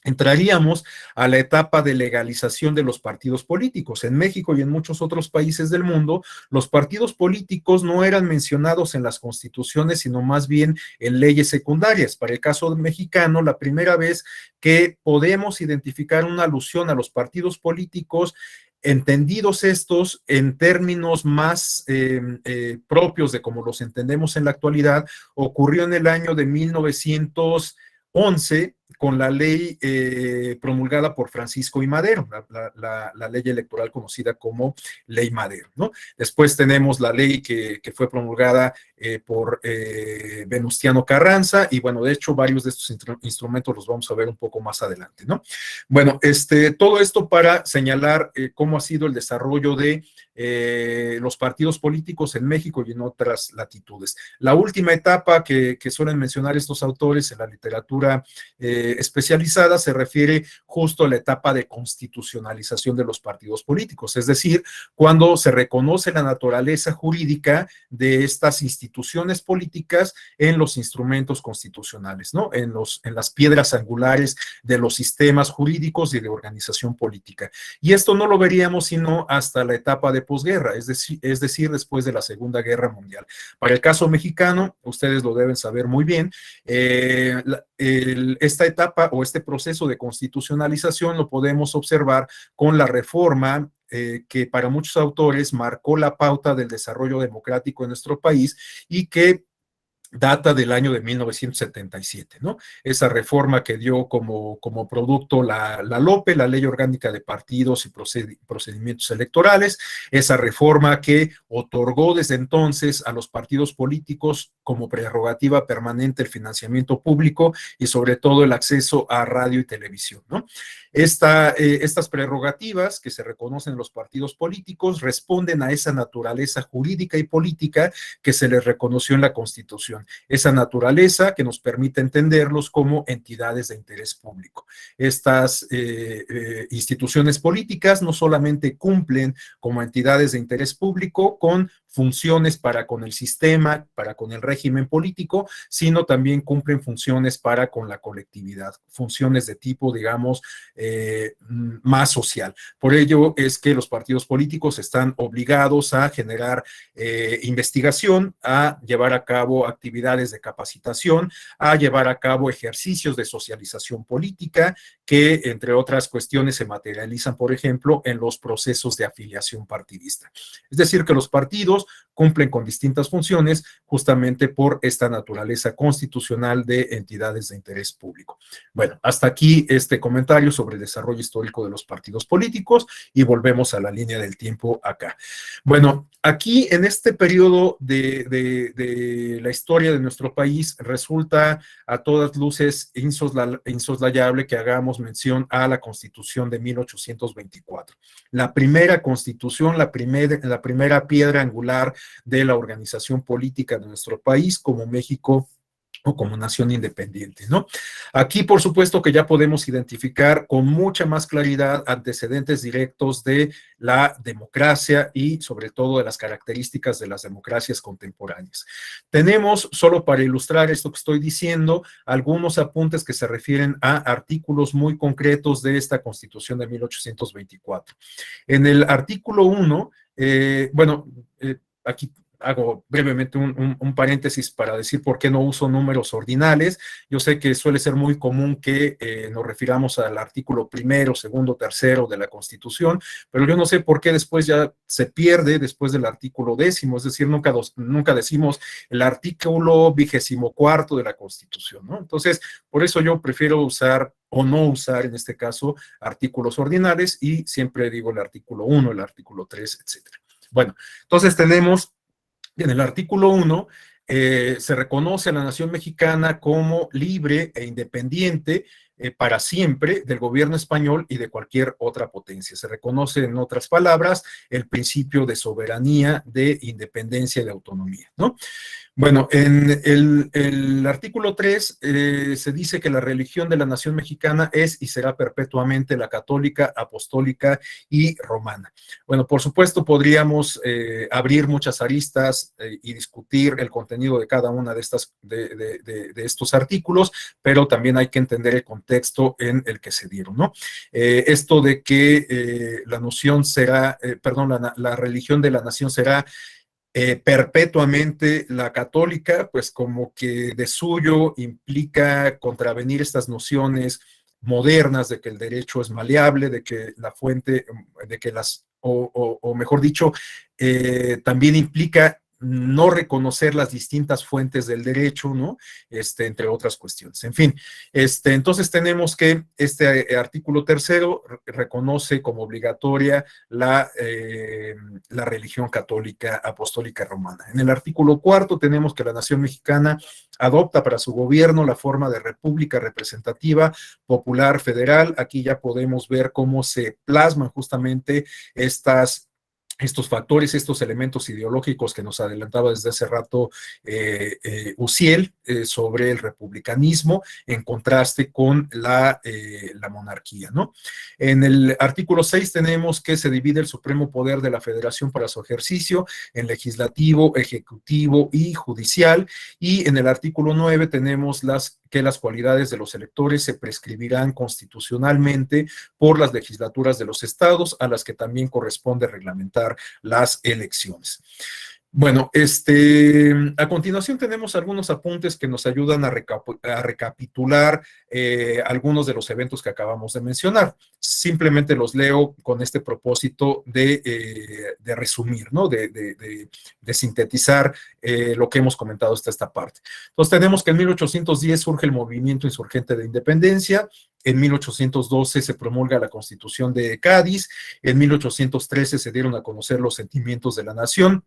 entraríamos a la etapa de legalización de los partidos políticos. En México y en muchos otros países del mundo, los partidos políticos no eran mencionados en las constituciones, sino más bien en leyes secundarias. Para el caso mexicano, la primera vez que podemos identificar una alusión a los partidos políticos, entendidos estos en términos más propios de como los entendemos en la actualidad, ocurrió en el año de 1911 con la ley promulgada por Francisco I. Madero, la ley electoral conocida como Ley Madero, ¿no? Después tenemos la ley que fue promulgada por Venustiano Carranza, y bueno, de hecho, varios de estos instrumentos los vamos a ver un poco más adelante, ¿no? Bueno, todo esto para señalar cómo ha sido el desarrollo de los partidos políticos en México y en otras latitudes. La última etapa que suelen mencionar estos autores en la literatura especializada se refiere justo a la etapa de constitucionalización de los partidos políticos, es decir, cuando se reconoce la naturaleza jurídica de estas instituciones políticas en los instrumentos constitucionales, ¿no? En las piedras angulares de los sistemas jurídicos y de organización política. Y esto no lo veríamos sino hasta la etapa de posguerra, es decir, después de la Segunda Guerra Mundial. Para el caso mexicano, ustedes lo deben saber muy bien, esta etapa o este proceso de constitucionalización lo podemos observar con la reforma que para muchos autores marcó la pauta del desarrollo democrático en nuestro país y que data del año de 1977, ¿no? Esa reforma que dio como producto la LOPE, la Ley Orgánica de Partidos y Procedimientos Electorales, esa reforma que otorgó desde entonces a los partidos políticos como prerrogativa permanente el financiamiento público y sobre todo el acceso a radio y televisión, ¿no? Estas prerrogativas que se reconocen en los partidos políticos responden a esa naturaleza jurídica y política que se les reconoció en la Constitución. Esa naturaleza que nos permite entenderlos como entidades de interés público. Estas instituciones políticas no solamente cumplen como entidades de interés público con funciones para con el sistema, para con el régimen político, sino también cumplen funciones para con la colectividad, funciones de tipo, digamos, más social. Por ello es que los partidos políticos están obligados a generar investigación, a llevar a cabo actividades de capacitación, a llevar a cabo ejercicios de socialización política que, entre otras cuestiones, se materializan, por ejemplo, en los procesos de afiliación partidista. Es decir, que los partidos cumplen con distintas funciones justamente por esta naturaleza constitucional de entidades de interés público. Bueno, hasta aquí este comentario sobre el desarrollo histórico de los partidos políticos y volvemos a la línea del tiempo acá. Bueno, aquí en este periodo de la historia de nuestro país resulta a todas luces insoslayable que hagamos mención a la Constitución de 1824. La primera Constitución, la primera piedra angular de la organización política de nuestro país como México o como nación independiente, ¿no? Aquí, por supuesto, que ya podemos identificar con mucha más claridad antecedentes directos de la democracia y, sobre todo, de las características de las democracias contemporáneas. Tenemos, solo para ilustrar esto que estoy diciendo, algunos apuntes que se refieren a artículos muy concretos de esta Constitución de 1824. En el artículo 1, aquí hago brevemente un paréntesis para decir por qué no uso números ordinales. Yo sé que suele ser muy común que nos refiramos al artículo primero, segundo, tercero de la Constitución, pero yo no sé por qué después ya se pierde después del artículo 10º, es decir, nunca decimos el artículo 24º de la Constitución, ¿no? Entonces, por eso yo prefiero usar o no usar, en este caso, artículos ordinales y siempre digo el artículo 1, el artículo 3, etcétera. Bueno, entonces tenemos en el artículo 1 se reconoce a la nación mexicana como libre e independiente para siempre del gobierno español y de cualquier otra potencia. Se reconoce, en otras palabras, el principio de soberanía, de independencia y de autonomía, ¿no? Bueno, en el artículo 3 se dice que la religión de la nación mexicana es y será perpetuamente la católica, apostólica y romana. Bueno, por supuesto podríamos abrir muchas aristas y discutir el contenido de cada una de estos artículos, pero también hay que entender el contexto en el que se dieron, ¿no? Esto de que la noción será, la religión de la nación será perpetuamente la católica, pues como que de suyo implica contravenir estas nociones modernas de que el derecho es maleable, de que la fuente, de que o mejor dicho, también implica no reconocer las distintas fuentes del derecho, ¿no? Entre otras cuestiones. En fin, entonces tenemos que este artículo 3º reconoce como obligatoria la religión católica apostólica romana. En el artículo 4º tenemos que la nación mexicana adopta para su gobierno la forma de república representativa popular federal. Aquí ya podemos ver cómo se plasman justamente estos factores, estos elementos ideológicos que nos adelantaba desde hace rato Uciel sobre el republicanismo en contraste con la monarquía, ¿no? En el artículo 6 tenemos que se divide el supremo poder de la federación para su ejercicio en legislativo, ejecutivo y judicial, y en el artículo 9 tenemos que las cualidades de los electores se prescribirán constitucionalmente por las legislaturas de los estados, a las que también corresponde reglamentar las elecciones. Bueno, a continuación tenemos algunos apuntes que nos ayudan a recapitular algunos de los eventos que acabamos de mencionar. Simplemente los leo con este propósito de resumir, ¿no? De sintetizar lo que hemos comentado hasta esta parte. Entonces tenemos que en 1810 surge el movimiento insurgente de independencia. En 1812 se promulga la Constitución de Cádiz. En 1813 se dieron a conocer los sentimientos de la nación.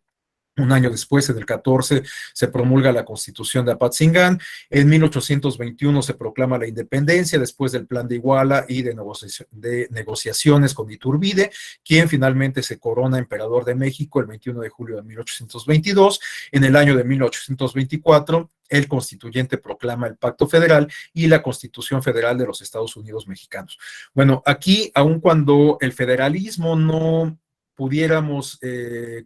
Un año después, en el 14, se promulga la Constitución de Apatzingán. En 1821 se proclama la independencia después del Plan de Iguala y de negociaciones con Iturbide, quien finalmente se corona emperador de México el 21 de julio de 1822. En el año de 1824, el constituyente proclama el Pacto Federal y la Constitución Federal de los Estados Unidos Mexicanos. Bueno, aquí, aun cuando el federalismo no pudiéramos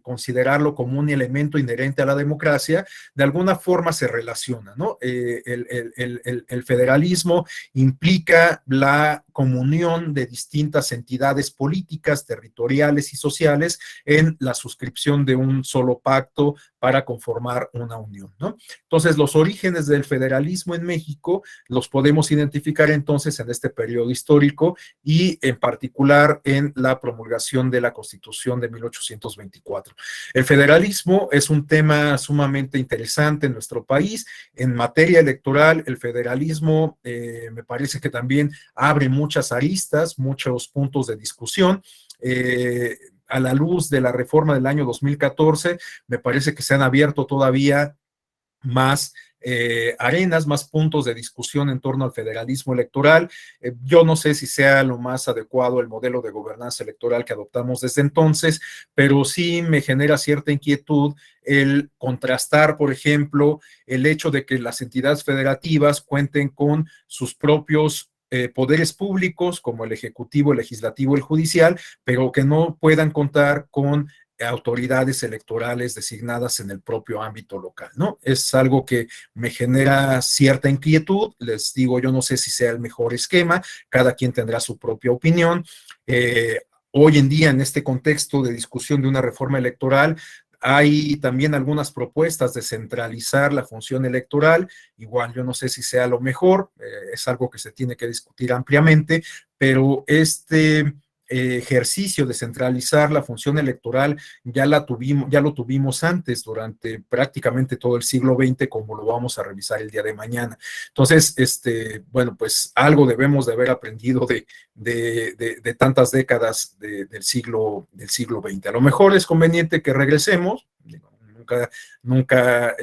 considerarlo como un elemento inherente a la democracia, de alguna forma se relaciona, ¿no? El federalismo implica la comunión de distintas entidades políticas, territoriales y sociales en la suscripción de un solo pacto para conformar una unión, ¿no? Entonces, los orígenes del federalismo en México los podemos identificar entonces en este periodo histórico y en particular en la promulgación de la Constitución de 1824. El federalismo es un tema sumamente interesante en nuestro país. En materia electoral, el federalismo me parece que también abre muchas aristas, muchos puntos de discusión. A la luz de la reforma del año 2014, me parece que se han abierto todavía más arenas, más puntos de discusión en torno al federalismo electoral. Yo no sé si sea lo más adecuado el modelo de gobernanza electoral que adoptamos desde entonces, pero sí me genera cierta inquietud el contrastar, por ejemplo, el hecho de que las entidades federativas cuenten con sus propios poderes públicos, como el ejecutivo, el legislativo, el judicial, pero que no puedan contar con autoridades electorales designadas en el propio ámbito local, ¿no? Es algo que me genera cierta inquietud. Les digo, yo no sé si sea el mejor esquema, cada quien tendrá su propia opinión. Hoy en día, en este contexto de discusión de una reforma electoral, hay también algunas propuestas de centralizar la función electoral. Igual yo no sé si sea lo mejor, es algo que se tiene que discutir ampliamente, pero ejercicio de centralizar la función electoral ya lo tuvimos antes durante prácticamente todo el siglo XX, como lo vamos a revisar el día de mañana. Entonces, bueno, pues algo debemos de haber aprendido de tantas décadas del siglo XX. A lo mejor es conveniente que regresemos, nunca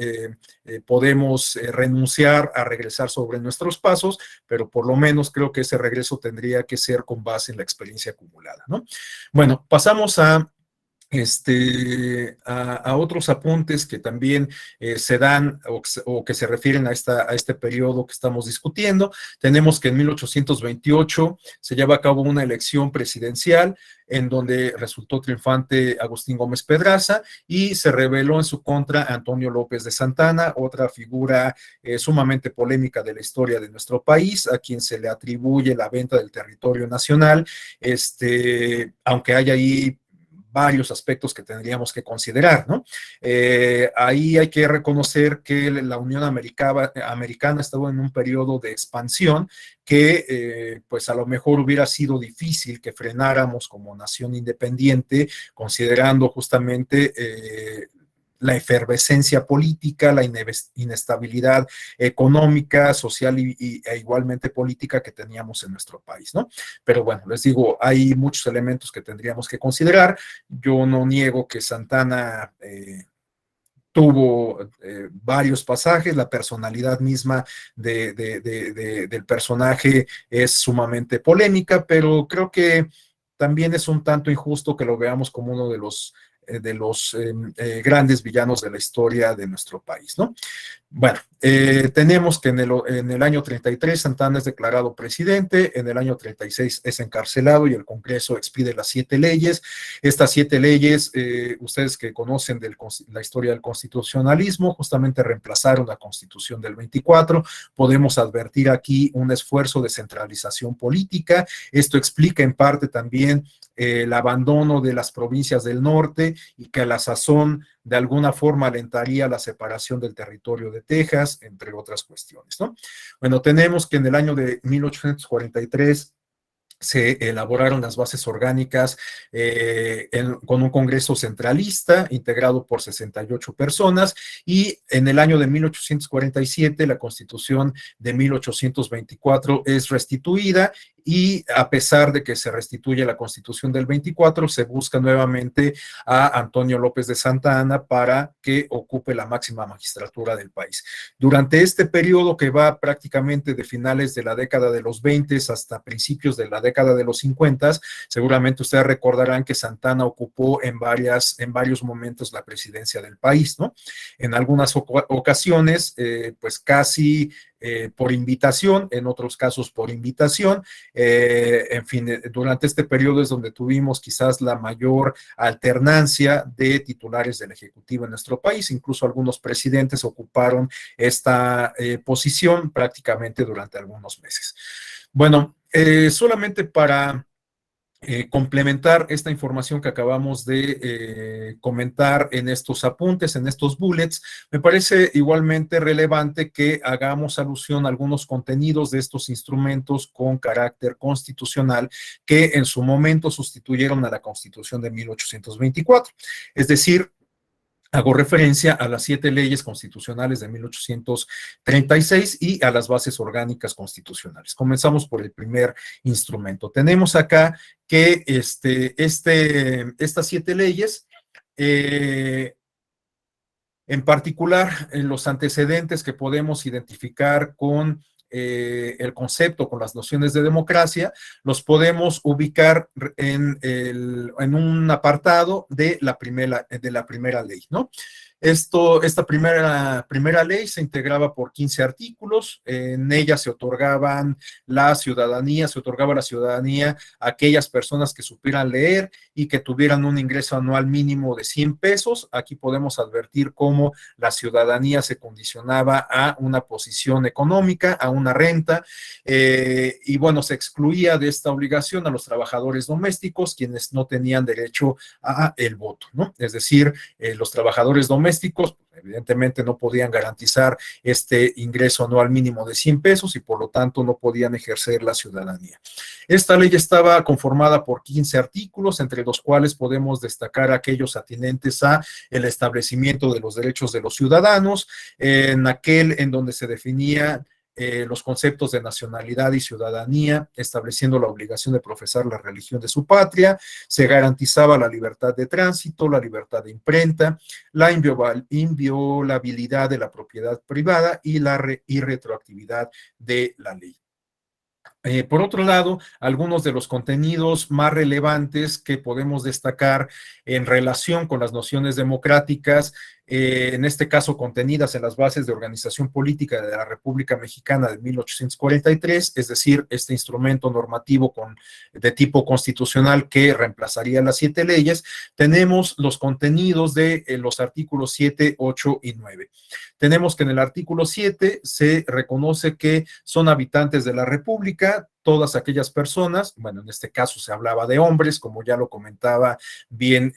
podemos renunciar a regresar sobre nuestros pasos, pero por lo menos creo que ese regreso tendría que ser con base en la experiencia acumulada, ¿no? Bueno, pasamos a otros apuntes que también se dan o que se refieren a este periodo que estamos discutiendo. Tenemos que en 1828 se lleva a cabo una elección presidencial en donde resultó triunfante Agustín Gómez Pedraza y se rebeló en su contra Antonio López de Santana, otra figura sumamente polémica de la historia de nuestro país, a quien se le atribuye la venta del territorio nacional, aunque hay ahí varios aspectos que tendríamos que considerar, ¿no? Ahí hay que reconocer que la Unión Americana estaba en un periodo de expansión que pues a lo mejor hubiera sido difícil que frenáramos como nación independiente, considerando justamente la efervescencia política, la inestabilidad económica, social e igualmente política que teníamos en nuestro país, ¿no? Pero bueno, les digo, hay muchos elementos que tendríamos que considerar. Yo no niego que Santana tuvo varios pasajes, la personalidad misma del personaje es sumamente polémica, pero creo que también es un tanto injusto que lo veamos como uno de los grandes villanos de la historia de nuestro país, ¿no? Bueno, tenemos que en el año 33 Santana es declarado presidente, en el año 36 es encarcelado y el Congreso expide las 7 leyes. Estas 7 leyes, ustedes que conocen la historia del constitucionalismo, justamente reemplazaron la Constitución del 24. Podemos advertir aquí un esfuerzo de centralización política. Esto explica en parte también el abandono de las provincias del norte y que a la sazón de alguna forma alentaría la separación del territorio de Texas, entre otras cuestiones, ¿no? Bueno, tenemos que en el año de 1843 se elaboraron las bases orgánicas con un Congreso centralista integrado por 68 personas y en el año de 1847 la Constitución de 1824 es restituida y a pesar de que se restituye la Constitución del 24, se busca nuevamente a Antonio López de Santa Anna para que ocupe la máxima magistratura del país. Durante este periodo que va prácticamente de finales de la década de los 20 hasta principios de la década de los 50, seguramente ustedes recordarán que Santa Anna ocupó en varios momentos la presidencia del país, ¿no? En algunas ocasiones, pues casi por invitación, en otros casos por invitación. En fin, durante este periodo es donde tuvimos quizás la mayor alternancia de titulares del Ejecutivo en nuestro país. Incluso algunos presidentes ocuparon esta posición prácticamente durante algunos meses. Bueno, solamente para complementar esta información que acabamos de comentar en estos apuntes, en estos bullets, me parece igualmente relevante que hagamos alusión a algunos contenidos de estos instrumentos con carácter constitucional que en su momento sustituyeron a la Constitución de 1824. Es decir, hago referencia a las 7 leyes constitucionales de 1836 y a las bases orgánicas constitucionales. Comenzamos por el primer instrumento. Tenemos acá que estas 7 leyes, en particular, en los antecedentes que podemos identificar con el concepto, con las nociones de democracia, los podemos ubicar en un apartado de la primera ley, ¿no? Esta primera ley se integraba por 15 artículos, en ella se otorgaba la ciudadanía a aquellas personas que supieran leer y que tuvieran un ingreso anual mínimo de 100 pesos. Aquí podemos advertir cómo la ciudadanía se condicionaba a una posición económica, a una renta, y bueno, se excluía de esta obligación a los trabajadores domésticos, quienes no tenían derecho a el voto, ¿no? Es decir, los trabajadores domésticos evidentemente no podían garantizar este ingreso anual mínimo de 100 pesos y por lo tanto no podían ejercer la ciudadanía. Esta ley estaba conformada por 15 artículos, entre los cuales podemos destacar aquellos atinentes a el establecimiento de los derechos de los ciudadanos, en aquel en donde se definía los conceptos de nacionalidad y ciudadanía, estableciendo la obligación de profesar la religión de su patria. Se garantizaba la libertad de tránsito, la libertad de imprenta, la inviolabilidad de la propiedad privada y la irretroactividad de la ley. Por otro lado, algunos de los contenidos más relevantes que podemos destacar en relación con las nociones democráticas, en este caso contenidas en las bases de organización política de la República Mexicana de 1843, es decir, este instrumento normativo de tipo constitucional que reemplazaría las 7 leyes, tenemos los contenidos de los artículos 7, 8 y 9. Tenemos que en el artículo 7 se reconoce que son habitantes de la República todas aquellas personas, bueno, en este caso se hablaba de hombres, como ya lo comentaba bien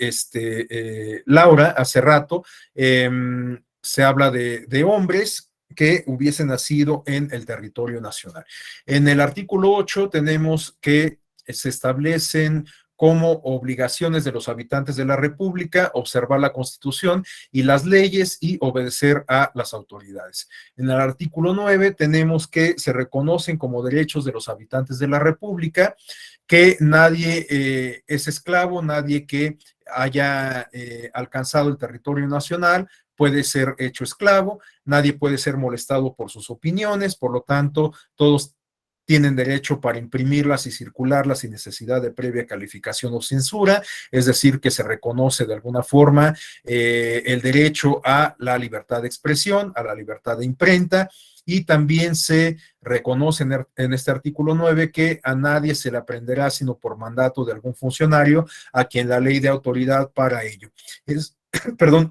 Laura hace rato, se habla de hombres que hubiesen nacido en el territorio nacional. En el artículo 8 tenemos que se establecen como obligaciones de los habitantes de la República observar la Constitución y las leyes y obedecer a las autoridades. En el artículo 9 tenemos que se reconocen como derechos de los habitantes de la República que nadie es esclavo, nadie que haya alcanzado el territorio nacional puede ser hecho esclavo, nadie puede ser molestado por sus opiniones, por lo tanto, todos tienen derecho para imprimirlas y circularlas sin necesidad de previa calificación o censura, es decir, que se reconoce de alguna forma el derecho a la libertad de expresión, a la libertad de imprenta, y también se reconoce en este artículo 9 que a nadie se le aprenderá sino por mandato de algún funcionario a quien la ley de autoridad para ello.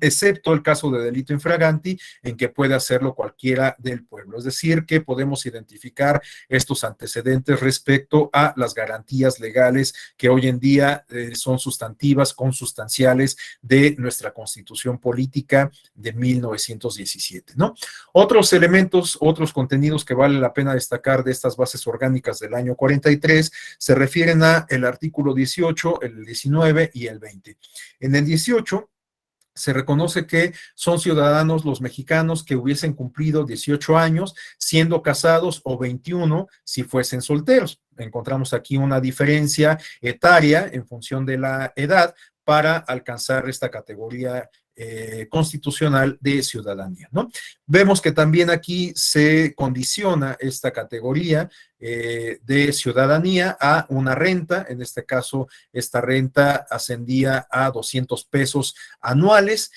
Excepto el caso de delito infraganti, en que puede hacerlo cualquiera del pueblo. Es decir, que podemos identificar estos antecedentes respecto a las garantías legales que hoy en día son sustantivas, consustanciales de nuestra Constitución Política de 1917, ¿no? Otros elementos, otros contenidos que vale la pena destacar de estas bases orgánicas del año 43 se refieren a el artículo 18, el 19 y el 20. En el 18 se reconoce que son ciudadanos los mexicanos que hubiesen cumplido 18 años siendo casados o 21 si fuesen solteros. Encontramos aquí una diferencia etaria en función de la edad para alcanzar esta categoría constitucional de ciudadanía, ¿no? Vemos que también aquí se condiciona esta categoría de ciudadanía a una renta, en este caso esta renta ascendía a 200 pesos anuales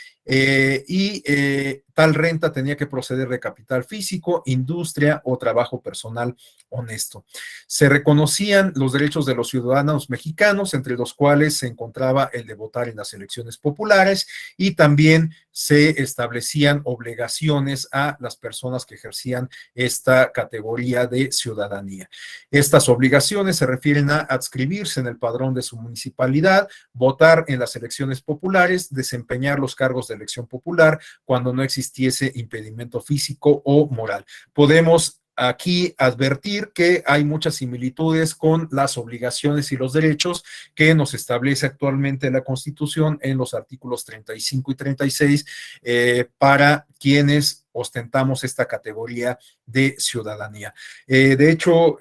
tal renta tenía que proceder de capital físico, industria o trabajo personal honesto. Se reconocían los derechos de los ciudadanos mexicanos, entre los cuales se encontraba el de votar en las elecciones populares, y también se establecían obligaciones a las personas que ejercían esta categoría de ciudadanía. Estas obligaciones se refieren a adscribirse en el padrón de su municipalidad, votar en las elecciones populares, desempeñar los cargos de elección popular cuando no existiese impedimento físico o moral. Podemos aquí advertir que hay muchas similitudes con las obligaciones y los derechos que nos establece actualmente la Constitución en los artículos 35 y 36 para quienes ostentamos esta categoría de ciudadanía. De hecho,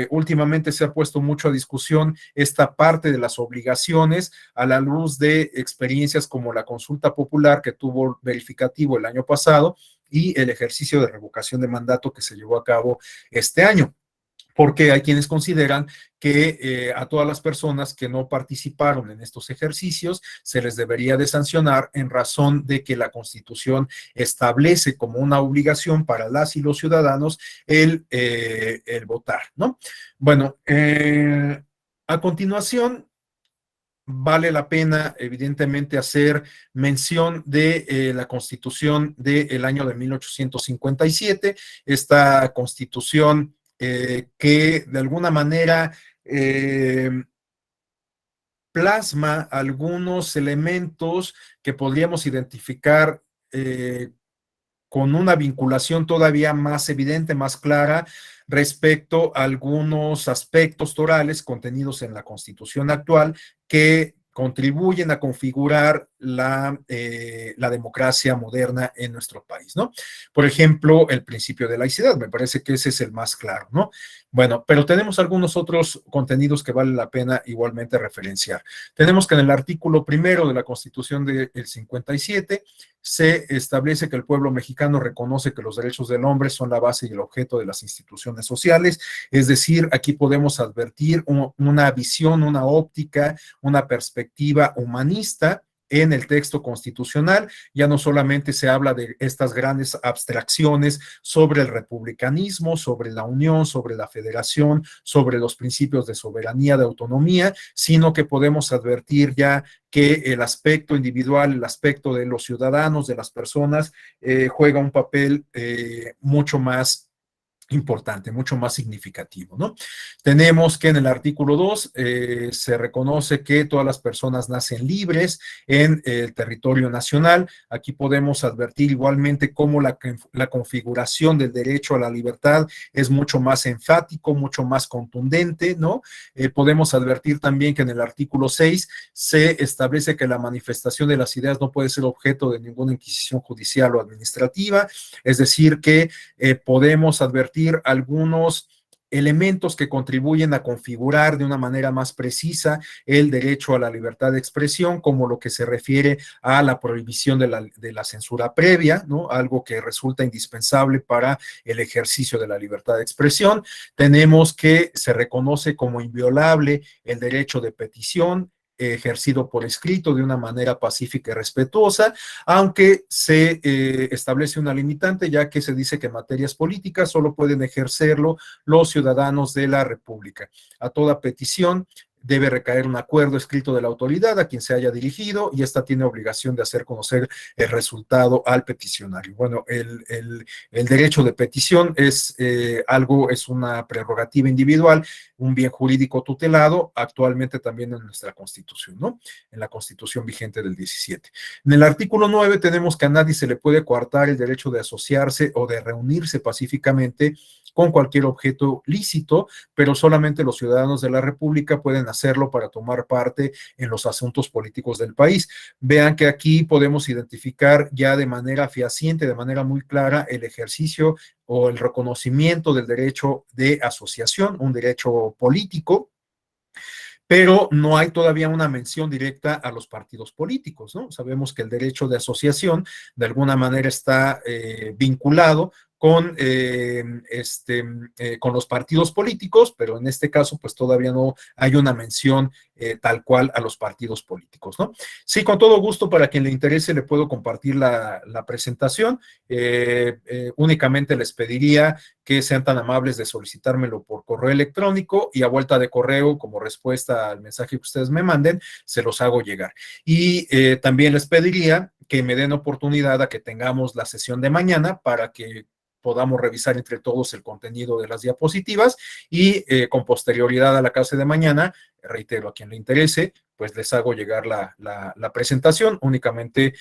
últimamente se ha puesto mucho a discusión esta parte de las obligaciones a la luz de experiencias como la consulta popular que tuvo verificativo el año pasado y el ejercicio de revocación de mandato que se llevó a cabo este año, porque hay quienes consideran que a todas las personas que no participaron en estos ejercicios se les debería de sancionar en razón de que la Constitución establece como una obligación para las y los ciudadanos el votar, ¿no? Bueno, a continuación, vale la pena, evidentemente, hacer mención de la Constitución del año de 1857, esta Constitución que de alguna manera plasma algunos elementos que podríamos identificar con una vinculación todavía más evidente, más clara, respecto a algunos aspectos torales contenidos en la Constitución actual que contribuyen a configurar la democracia moderna en nuestro país, ¿no? Por ejemplo, el principio de laicidad, me parece que ese es el más claro, ¿no? Bueno, pero tenemos algunos otros contenidos que vale la pena igualmente referenciar. Tenemos que en el artículo 1 de la Constitución del 57 se establece que el pueblo mexicano reconoce que los derechos del hombre son la base y el objeto de las instituciones sociales, es decir, aquí podemos advertir una visión, una óptica, una perspectiva humanista en el texto constitucional. Ya no solamente se habla de estas grandes abstracciones sobre el republicanismo, sobre la unión, sobre la federación, sobre los principios de soberanía, de autonomía, sino que podemos advertir ya que el aspecto individual, el aspecto de los ciudadanos, de las personas, juega un papel mucho más importante, mucho más significativo, ¿no? Tenemos que en el artículo 2 se reconoce que todas las personas nacen libres en el territorio nacional. Aquí podemos advertir igualmente cómo la configuración del derecho a la libertad es mucho más enfático, mucho más contundente, ¿no? Podemos advertir también que en el artículo 6 se establece que la manifestación de las ideas no puede ser objeto de ninguna inquisición judicial o administrativa, es decir, que podemos advertir algunos elementos que contribuyen a configurar de una manera más precisa el derecho a la libertad de expresión, como lo que se refiere a la prohibición de la censura previa, ¿no? Algo que resulta indispensable para el ejercicio de la libertad de expresión. Tenemos que se reconoce como inviolable el derecho de petición, ejercido por escrito de una manera pacífica y respetuosa, aunque se establece una limitante, ya que se dice que en materias políticas solo pueden ejercerlo los ciudadanos de la República. A toda petición debe recaer un acuerdo escrito de la autoridad a quien se haya dirigido y esta tiene obligación de hacer conocer el resultado al peticionario. Bueno, el derecho de petición es es una prerrogativa individual, un bien jurídico tutelado, actualmente también en nuestra Constitución, ¿no? En la Constitución vigente del 17. En el artículo 9 tenemos que a nadie se le puede coartar el derecho de asociarse o de reunirse pacíficamente con cualquier objeto lícito, pero solamente los ciudadanos de la República pueden hacerlo para tomar parte en los asuntos políticos del país. Vean que aquí podemos identificar ya de manera fehaciente, de manera muy clara, el ejercicio o el reconocimiento del derecho de asociación, un derecho político, pero no hay todavía una mención directa a los partidos políticos, ¿no? Sabemos que el derecho de asociación de alguna manera está vinculado con los partidos políticos, pero en este caso pues todavía no hay una mención tal cual a los partidos políticos, ¿no? Sí, con todo gusto, para quien le interese le puedo compartir la presentación. Únicamente les pediría que sean tan amables de solicitármelo por correo electrónico y a vuelta de correo, como respuesta al mensaje que ustedes me manden, se los hago llegar. Y también les pediría que me den oportunidad a que tengamos la sesión de mañana para que podamos revisar entre todos el contenido de las diapositivas y con posterioridad a la clase de mañana, reitero, a quien le interese, pues les hago llegar la presentación. Únicamente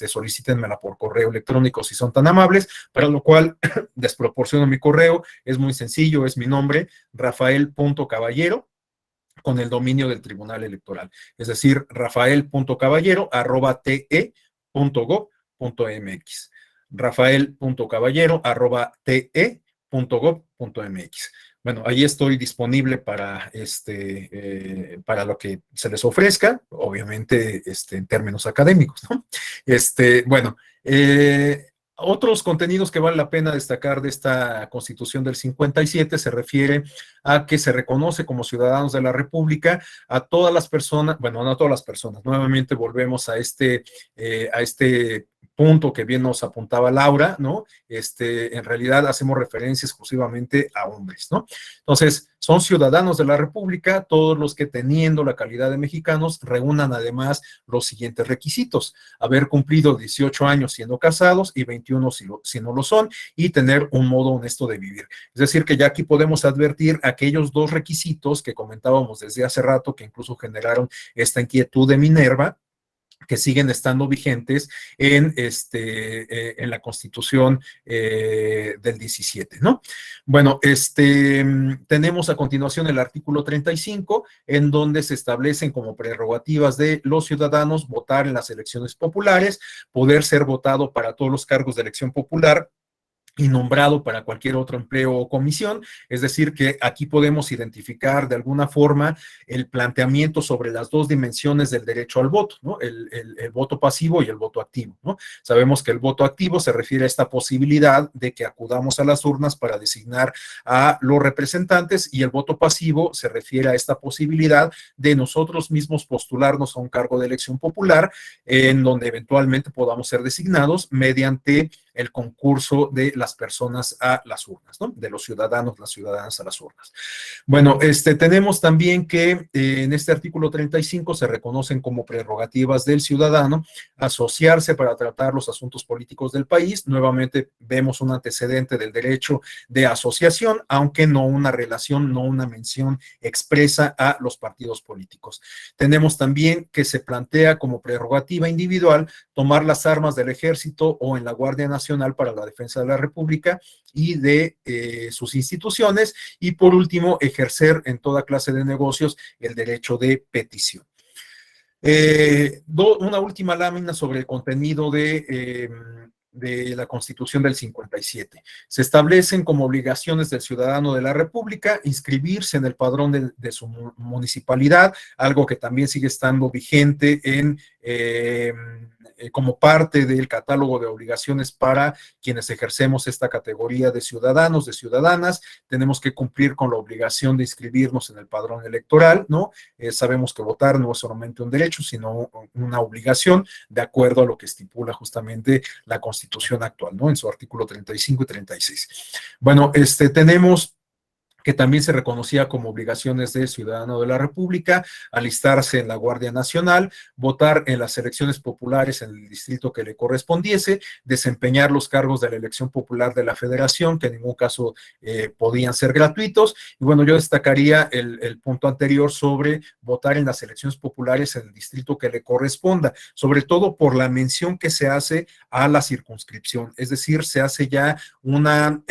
solicítenmela por correo electrónico si son tan amables, para lo cual les proporciono mi correo. Es muy sencillo, es mi nombre, rafael.caballero, con el dominio del Tribunal Electoral, es decir, rafael.caballero@te.gov.mx. rafael.caballero@te.gov.mx. Bueno, ahí estoy disponible para lo que se les ofrezca, obviamente en términos académicos, ¿no? Bueno, otros contenidos que vale la pena destacar de esta Constitución del 57 se refiere a que se reconoce como ciudadanos de la República a todas las personas, bueno, no a todas las personas, nuevamente volvemos a este punto que bien nos apuntaba Laura, ¿no? En realidad hacemos referencia exclusivamente a hombres, ¿no? Entonces, son ciudadanos de la República todos los que, teniendo la calidad de mexicanos, reúnan además los siguientes requisitos: haber cumplido 18 años siendo casados y 21 si no lo son, y tener un modo honesto de vivir. Es decir, que ya aquí podemos advertir aquellos dos requisitos que comentábamos desde hace rato, que incluso generaron esta inquietud de Minerva, que siguen estando vigentes en la Constitución del 17, ¿no? Bueno, tenemos a continuación el artículo 35, en donde se establecen como prerrogativas de los ciudadanos votar en las elecciones populares, poder ser votado para todos los cargos de elección popular y nombrado para cualquier otro empleo o comisión, es decir, que aquí podemos identificar de alguna forma el planteamiento sobre las dos dimensiones del derecho al voto, ¿no? El voto pasivo y el voto activo, ¿no? Sabemos que el voto activo se refiere a esta posibilidad de que acudamos a las urnas para designar a los representantes, y el voto pasivo se refiere a esta posibilidad de nosotros mismos postularnos a un cargo de elección popular, en donde eventualmente podamos ser designados mediante el concurso de las personas a las urnas, ¿no? De los ciudadanos, las ciudadanas a las urnas. Bueno, tenemos también que en este artículo 35 se reconocen como prerrogativas del ciudadano asociarse para tratar los asuntos políticos del país. Nuevamente vemos un antecedente del derecho de asociación, aunque no una relación, no una mención expresa a los partidos políticos. Tenemos también que se plantea como prerrogativa individual tomar las armas del ejército o en la Guardia Nacional para la defensa de la República y de sus instituciones, y por último, ejercer en toda clase de negocios el derecho de petición. Una última lámina sobre el contenido de la Constitución del 57. Se establecen como obligaciones del ciudadano de la República inscribirse en el padrón de su municipalidad, algo que también sigue estando vigente como parte del catálogo de obligaciones para quienes ejercemos esta categoría de ciudadanos, de ciudadanas. Tenemos que cumplir con la obligación de inscribirnos en el padrón electoral, ¿no? Sabemos que votar no es solamente un derecho, sino una obligación, de acuerdo a lo que estipula justamente la Constitución actual, ¿no? En su artículo 35 y 36. Bueno, tenemos que también se reconocía como obligaciones del ciudadano de la República, alistarse en la Guardia Nacional, votar en las elecciones populares en el distrito que le correspondiese, desempeñar los cargos de la elección popular de la Federación, que en ningún caso podían ser gratuitos. Y bueno, yo destacaría el punto anterior sobre votar en las elecciones populares en el distrito que le corresponda, sobre todo por la mención que se hace a la circunscripción, es decir, se hace ya una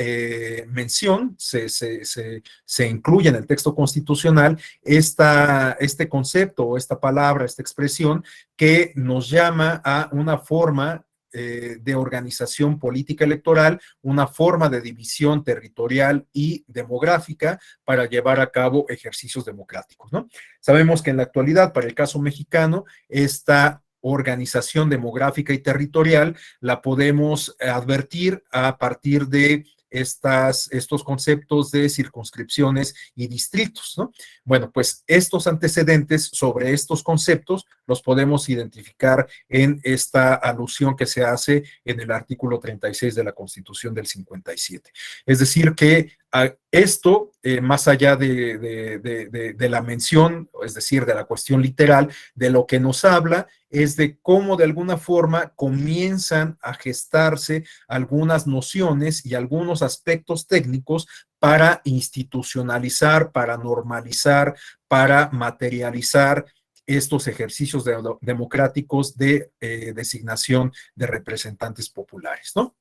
mención, se incluye en el texto constitucional este concepto o esta palabra, esta expresión que nos llama a una forma de organización política electoral, una forma de división territorial y demográfica para llevar a cabo ejercicios democráticos, ¿no? Sabemos que en la actualidad, para el caso mexicano, esta organización demográfica y territorial la podemos advertir a partir de estos conceptos de circunscripciones y distritos, ¿no? Bueno, pues estos antecedentes sobre estos conceptos los podemos identificar en esta alusión que se hace en el artículo 36 de la Constitución del 57. Es decir, que esto, más allá de la mención, es decir, de la cuestión literal, de lo que nos habla es de cómo de alguna forma comienzan a gestarse algunas nociones y algunos aspectos técnicos para institucionalizar, para normalizar, para materializar estos ejercicios democráticos de designación de representantes populares, ¿no?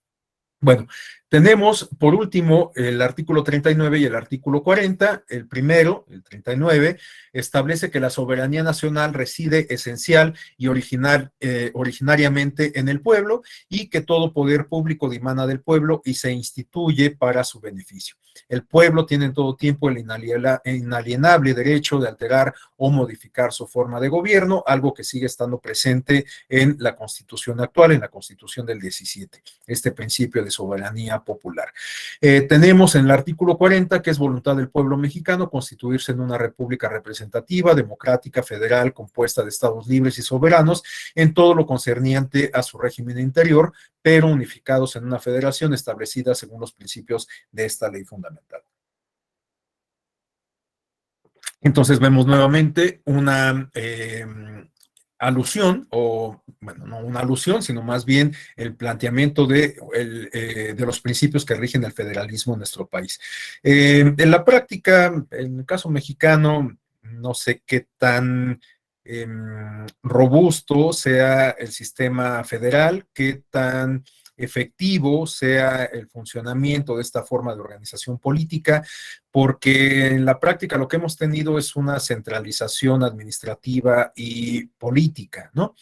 Bueno, tenemos por último el artículo 39 y el artículo 40. El primero, el 39, establece que la soberanía nacional reside esencial y originariamente en el pueblo y que todo poder público dimana del pueblo y se instituye para su beneficio. El pueblo tiene en todo tiempo el inalienable derecho de alterar o modificar su forma de gobierno, algo que sigue estando presente en la Constitución actual, en la Constitución del 17, este principio de soberanía popular. Tenemos en el artículo 40 que es voluntad del pueblo mexicano constituirse en una república representativa, democrática, federal, compuesta de estados libres y soberanos en todo lo concerniente a su régimen interior, pero unificados en una federación establecida según los principios de esta ley fundamental. Entonces vemos nuevamente una alusión, o bueno, no una alusión, sino más bien el planteamiento de los principios que rigen el federalismo en nuestro país. En la práctica, en el caso mexicano, no sé qué tan robusto sea el sistema federal, qué tan efectivo sea el funcionamiento de esta forma de organización política, porque en la práctica lo que hemos tenido es una centralización administrativa y política, ¿no?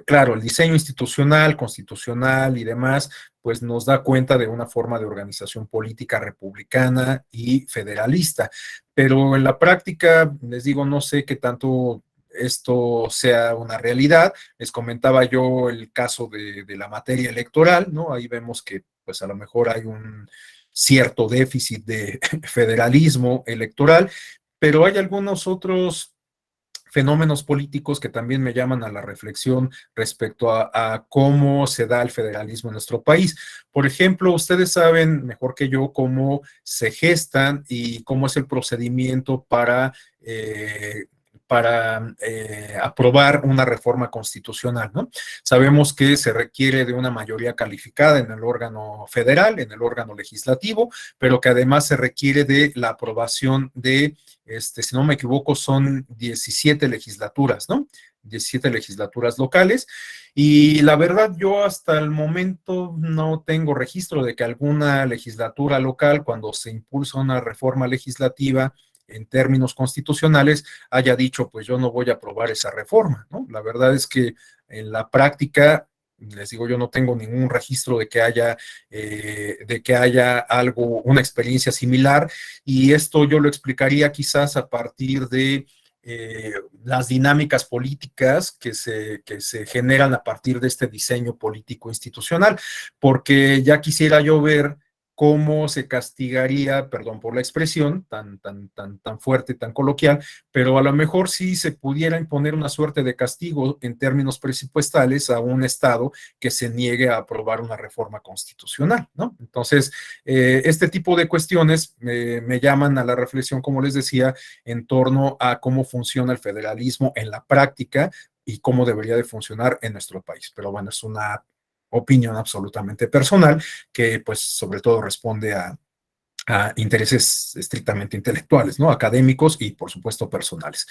Claro, el diseño institucional, constitucional y demás, pues nos da cuenta de una forma de organización política republicana y federalista, pero en la práctica, les digo, no sé qué tanto esto sea una realidad. Les comentaba yo el caso de la materia electoral, ¿no? Ahí vemos que pues a lo mejor hay un cierto déficit de federalismo electoral, pero hay algunos otros fenómenos políticos que también me llaman a la reflexión respecto a cómo se da el federalismo en nuestro país. Por ejemplo, ustedes saben mejor que yo cómo se gestan y cómo es el procedimiento para aprobar una reforma constitucional, ¿no? Sabemos que se requiere de una mayoría calificada en el órgano federal, en el órgano legislativo, pero que además se requiere de la aprobación de, si no me equivoco, son 17 legislaturas, ¿no? 17 legislaturas locales. Y la verdad, yo hasta el momento no tengo registro de que alguna legislatura local, cuando se impulsa una reforma legislativa, en términos constitucionales, haya dicho, pues yo no voy a aprobar esa reforma, ¿no? La verdad es que en la práctica, les digo, yo no tengo ningún registro de que haya algo, una experiencia similar, y esto yo lo explicaría quizás a partir de las dinámicas políticas que se generan a partir de este diseño político institucional, porque ya quisiera yo ver cómo se castigaría, perdón por la expresión tan fuerte, tan coloquial, pero a lo mejor sí se pudiera imponer una suerte de castigo en términos presupuestales a un Estado que se niegue a aprobar una reforma constitucional, ¿no? Entonces, este tipo de cuestiones me llaman a la reflexión, como les decía, en torno a cómo funciona el federalismo en la práctica y cómo debería de funcionar en nuestro país. Pero bueno, es una opinión absolutamente personal que pues sobre todo responde a intereses estrictamente intelectuales, ¿no? Académicos y por supuesto personales.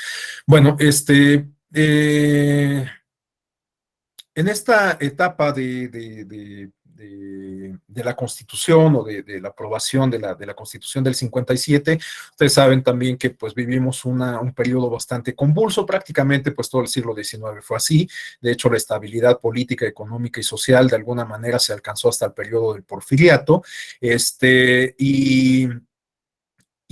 Bueno, en esta etapa de la Constitución o de la aprobación de la Constitución del 57, ustedes saben también que pues vivimos un periodo bastante convulso, prácticamente pues todo el siglo XIX fue así. De hecho, la estabilidad política, económica y social de alguna manera se alcanzó hasta el periodo del Porfiriato, y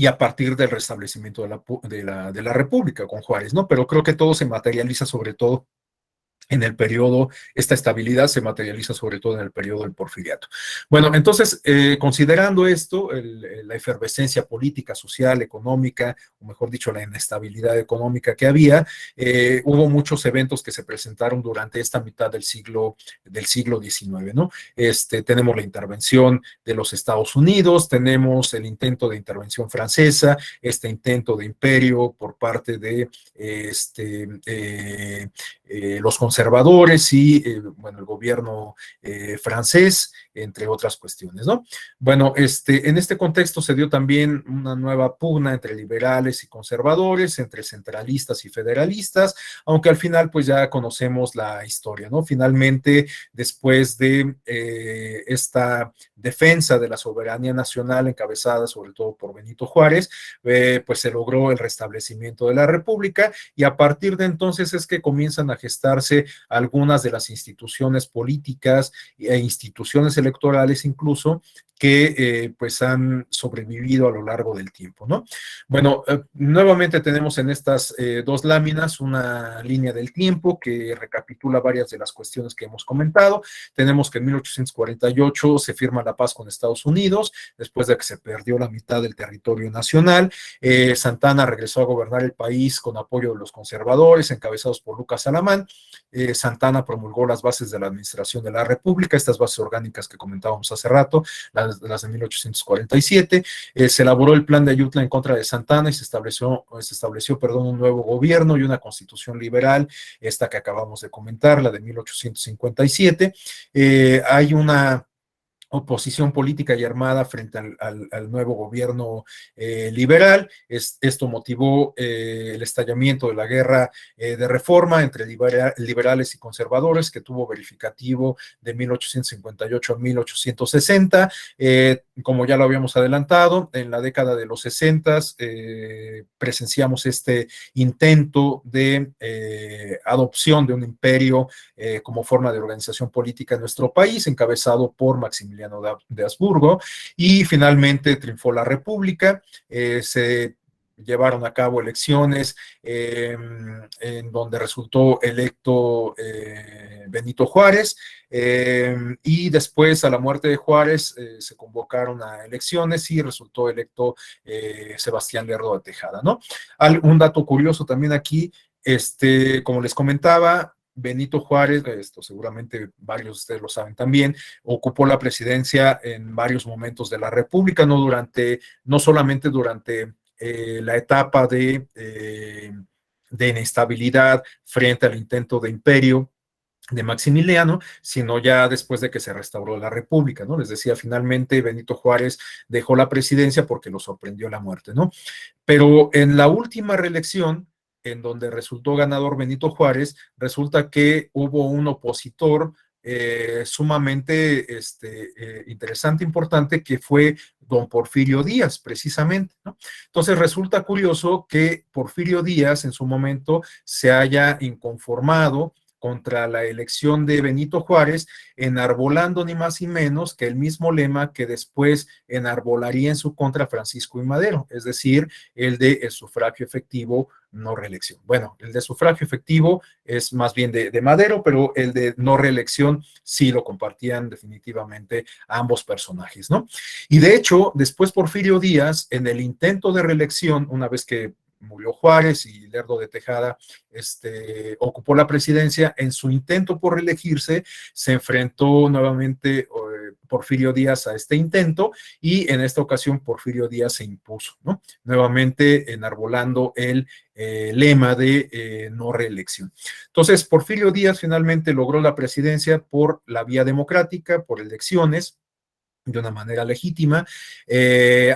a partir del restablecimiento de la República con Juárez, ¿no? Pero creo que todo se materializa sobre todo en el periodo, esta estabilidad se materializa sobre todo en el periodo del Porfiriato. Bueno, entonces, considerando esto, la efervescencia política, social, económica, o mejor dicho, la inestabilidad económica que había, hubo muchos eventos que se presentaron durante esta mitad del siglo XIX, ¿no? Tenemos la intervención de los Estados Unidos, tenemos el intento de intervención francesa, este intento de imperio por parte de los conservadores y, bueno, el gobierno francés, entre otras cuestiones, ¿no? Bueno, en este contexto se dio también una nueva pugna entre liberales y conservadores, entre centralistas y federalistas, aunque al final, pues ya conocemos la historia, ¿no? Finalmente, después de esta defensa de la soberanía nacional encabezada sobre todo por Benito Juárez, pues se logró el restablecimiento de la República y a partir de entonces es que comienzan a gestarse algunas de las instituciones políticas e instituciones electorales incluso que pues han sobrevivido a lo largo del tiempo, ¿no? Bueno, nuevamente tenemos en estas dos láminas una línea del tiempo que recapitula varias de las cuestiones que hemos comentado. Tenemos que en 1848 se firma la paz con Estados Unidos, después de que se perdió la mitad del territorio nacional. Santana regresó a gobernar el país con apoyo de los conservadores, encabezados por Lucas Alamán. Santana promulgó las bases de la administración de la República, estas bases orgánicas que comentábamos hace rato, las de 1847. Se elaboró el plan de Ayutla en contra de Santana y se estableció un nuevo gobierno y una constitución liberal, esta que acabamos de comentar, la de 1857. Hay una oposición política y armada frente al nuevo gobierno liberal. Esto motivó el estallamiento de la guerra de reforma entre liberales y conservadores, que tuvo verificativo de 1858 a 1860. Como ya lo habíamos adelantado, en la década de los 60 presenciamos este intento de adopción de un imperio como forma de organización política en nuestro país, encabezado por Maximiliano de Habsburgo, y finalmente triunfó la República. Se llevaron a cabo elecciones en donde resultó electo Benito Juárez, y después, a la muerte de Juárez, se convocaron a elecciones y resultó electo Sebastián Lerdo de Tejada, ¿no? Un dato curioso también aquí, como les comentaba, Benito Juárez, esto seguramente varios de ustedes lo saben también, ocupó la presidencia en varios momentos de la República, no solamente durante la etapa de inestabilidad frente al intento de imperio de Maximiliano, sino ya después de que se restauró la República, ¿no? Les decía, finalmente Benito Juárez dejó la presidencia porque lo sorprendió la muerte, ¿no? Pero en la última reelección, en donde resultó ganador Benito Juárez, resulta que hubo un opositor sumamente interesante, importante, que fue don Porfirio Díaz, precisamente, ¿no? Entonces resulta curioso que Porfirio Díaz en su momento se haya inconformado contra la elección de Benito Juárez, enarbolando ni más ni menos que el mismo lema que después enarbolaría en su contra Francisco I. Madero, es decir, el de el sufragio efectivo, no reelección. Bueno, el de sufragio efectivo es más bien de Madero, pero el de no reelección sí lo compartían definitivamente ambos personajes, ¿no? Y de hecho, después Porfirio Díaz, en el intento de reelección, una vez que murió Juárez y Lerdo de Tejada ocupó la presidencia, en su intento por reelegirse se enfrentó nuevamente Porfirio Díaz a este intento, y en esta ocasión Porfirio Díaz se impuso, ¿no? Nuevamente enarbolando el lema de no reelección. Entonces, Porfirio Díaz finalmente logró la presidencia por la vía democrática, por elecciones, de una manera legítima,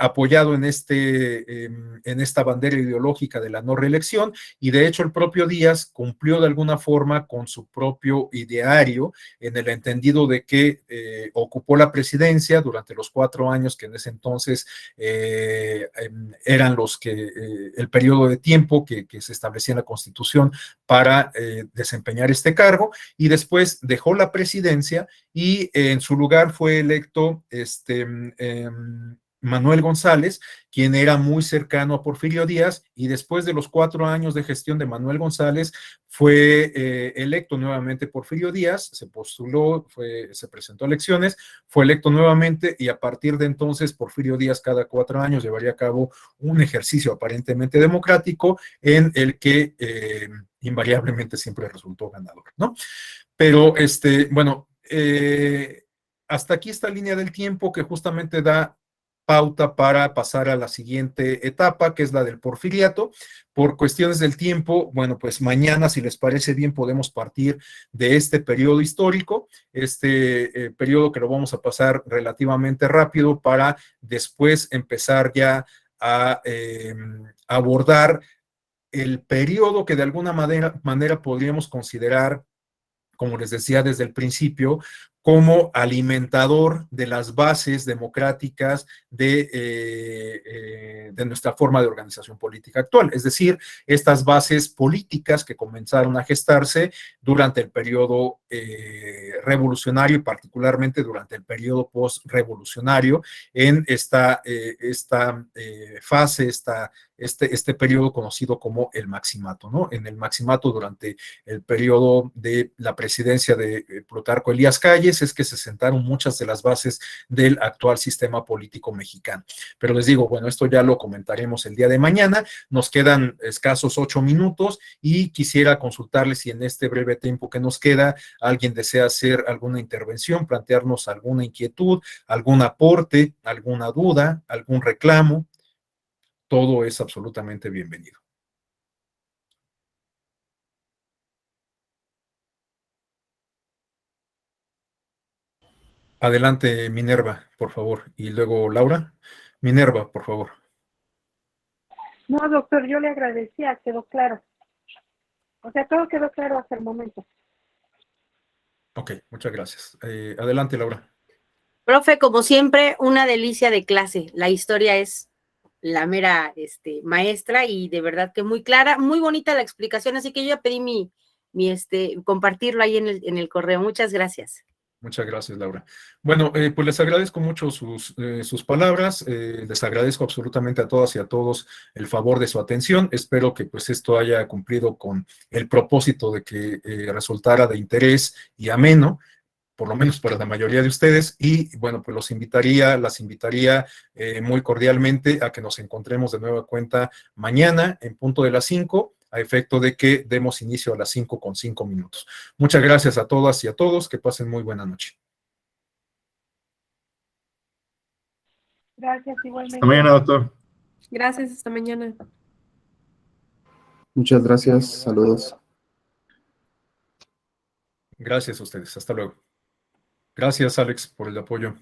apoyado en esta bandera ideológica de la no reelección, y de hecho el propio Díaz cumplió de alguna forma con su propio ideario, en el entendido de que ocupó la presidencia durante los 4 años que en ese entonces eran el periodo de tiempo que se establecía en la Constitución para desempeñar este cargo, y después dejó la presidencia y en su lugar fue electo Manuel González, quien era muy cercano a Porfirio Díaz, y después de los 4 años de gestión de Manuel González fue electo nuevamente Porfirio Díaz, se postuló, se presentó a elecciones, fue electo nuevamente, y a partir de entonces Porfirio Díaz cada 4 años llevaría a cabo un ejercicio aparentemente democrático en el que invariablemente siempre resultó ganador, ¿no? Pero, bueno, hasta aquí esta línea del tiempo que justamente da pauta para pasar a la siguiente etapa, que es la del porfiriato. Por cuestiones del tiempo, bueno, pues mañana, si les parece bien, podemos partir de este periodo histórico, periodo que lo vamos a pasar relativamente rápido para después empezar ya a abordar el periodo que de alguna manera podríamos considerar, como les decía desde el principio, como alimentador de las bases democráticas de nuestra forma de organización política actual. Es decir, estas bases políticas que comenzaron a gestarse durante el periodo revolucionario, y particularmente durante el periodo post-revolucionario, en esta fase, este periodo conocido como el maximato, ¿no? En el maximato, durante el periodo de la presidencia de Plutarco Elías Calles, es que se sentaron muchas de las bases del actual sistema político mexicano. Pero les digo, bueno, esto ya lo comentaremos el día de mañana. Nos quedan escasos 8 minutos y quisiera consultarles si en este breve tiempo que nos queda alguien desea hacer alguna intervención, plantearnos alguna inquietud, algún aporte, alguna duda, algún reclamo. Todo es absolutamente bienvenido. Adelante, Minerva, por favor. Y luego Laura. Minerva, por favor. No, doctor, yo le agradecía, quedó claro. O sea, todo quedó claro hasta el momento. Ok, muchas gracias. Adelante, Laura. Profe, como siempre, una delicia de clase. La historia es la mera maestra y de verdad que muy clara, muy bonita la explicación, así que yo ya pedí mi compartirlo ahí en el correo. Muchas gracias. Muchas gracias, Laura. Bueno, pues les agradezco mucho sus palabras, les agradezco absolutamente a todas y a todos el favor de su atención. Espero que pues esto haya cumplido con el propósito de que resultara de interés y ameno, por lo menos para la mayoría de ustedes, y bueno, pues las invitaría muy cordialmente a que nos encontremos de nueva cuenta mañana en punto de las 5, a efecto de que demos inicio a las 5:05. Muchas gracias a todas y a todos, que pasen muy buena noche. Gracias, igualmente. Hasta mañana, doctor. Gracias, hasta mañana. Muchas gracias, saludos. Gracias a ustedes, hasta luego. Gracias, Alex, por el apoyo.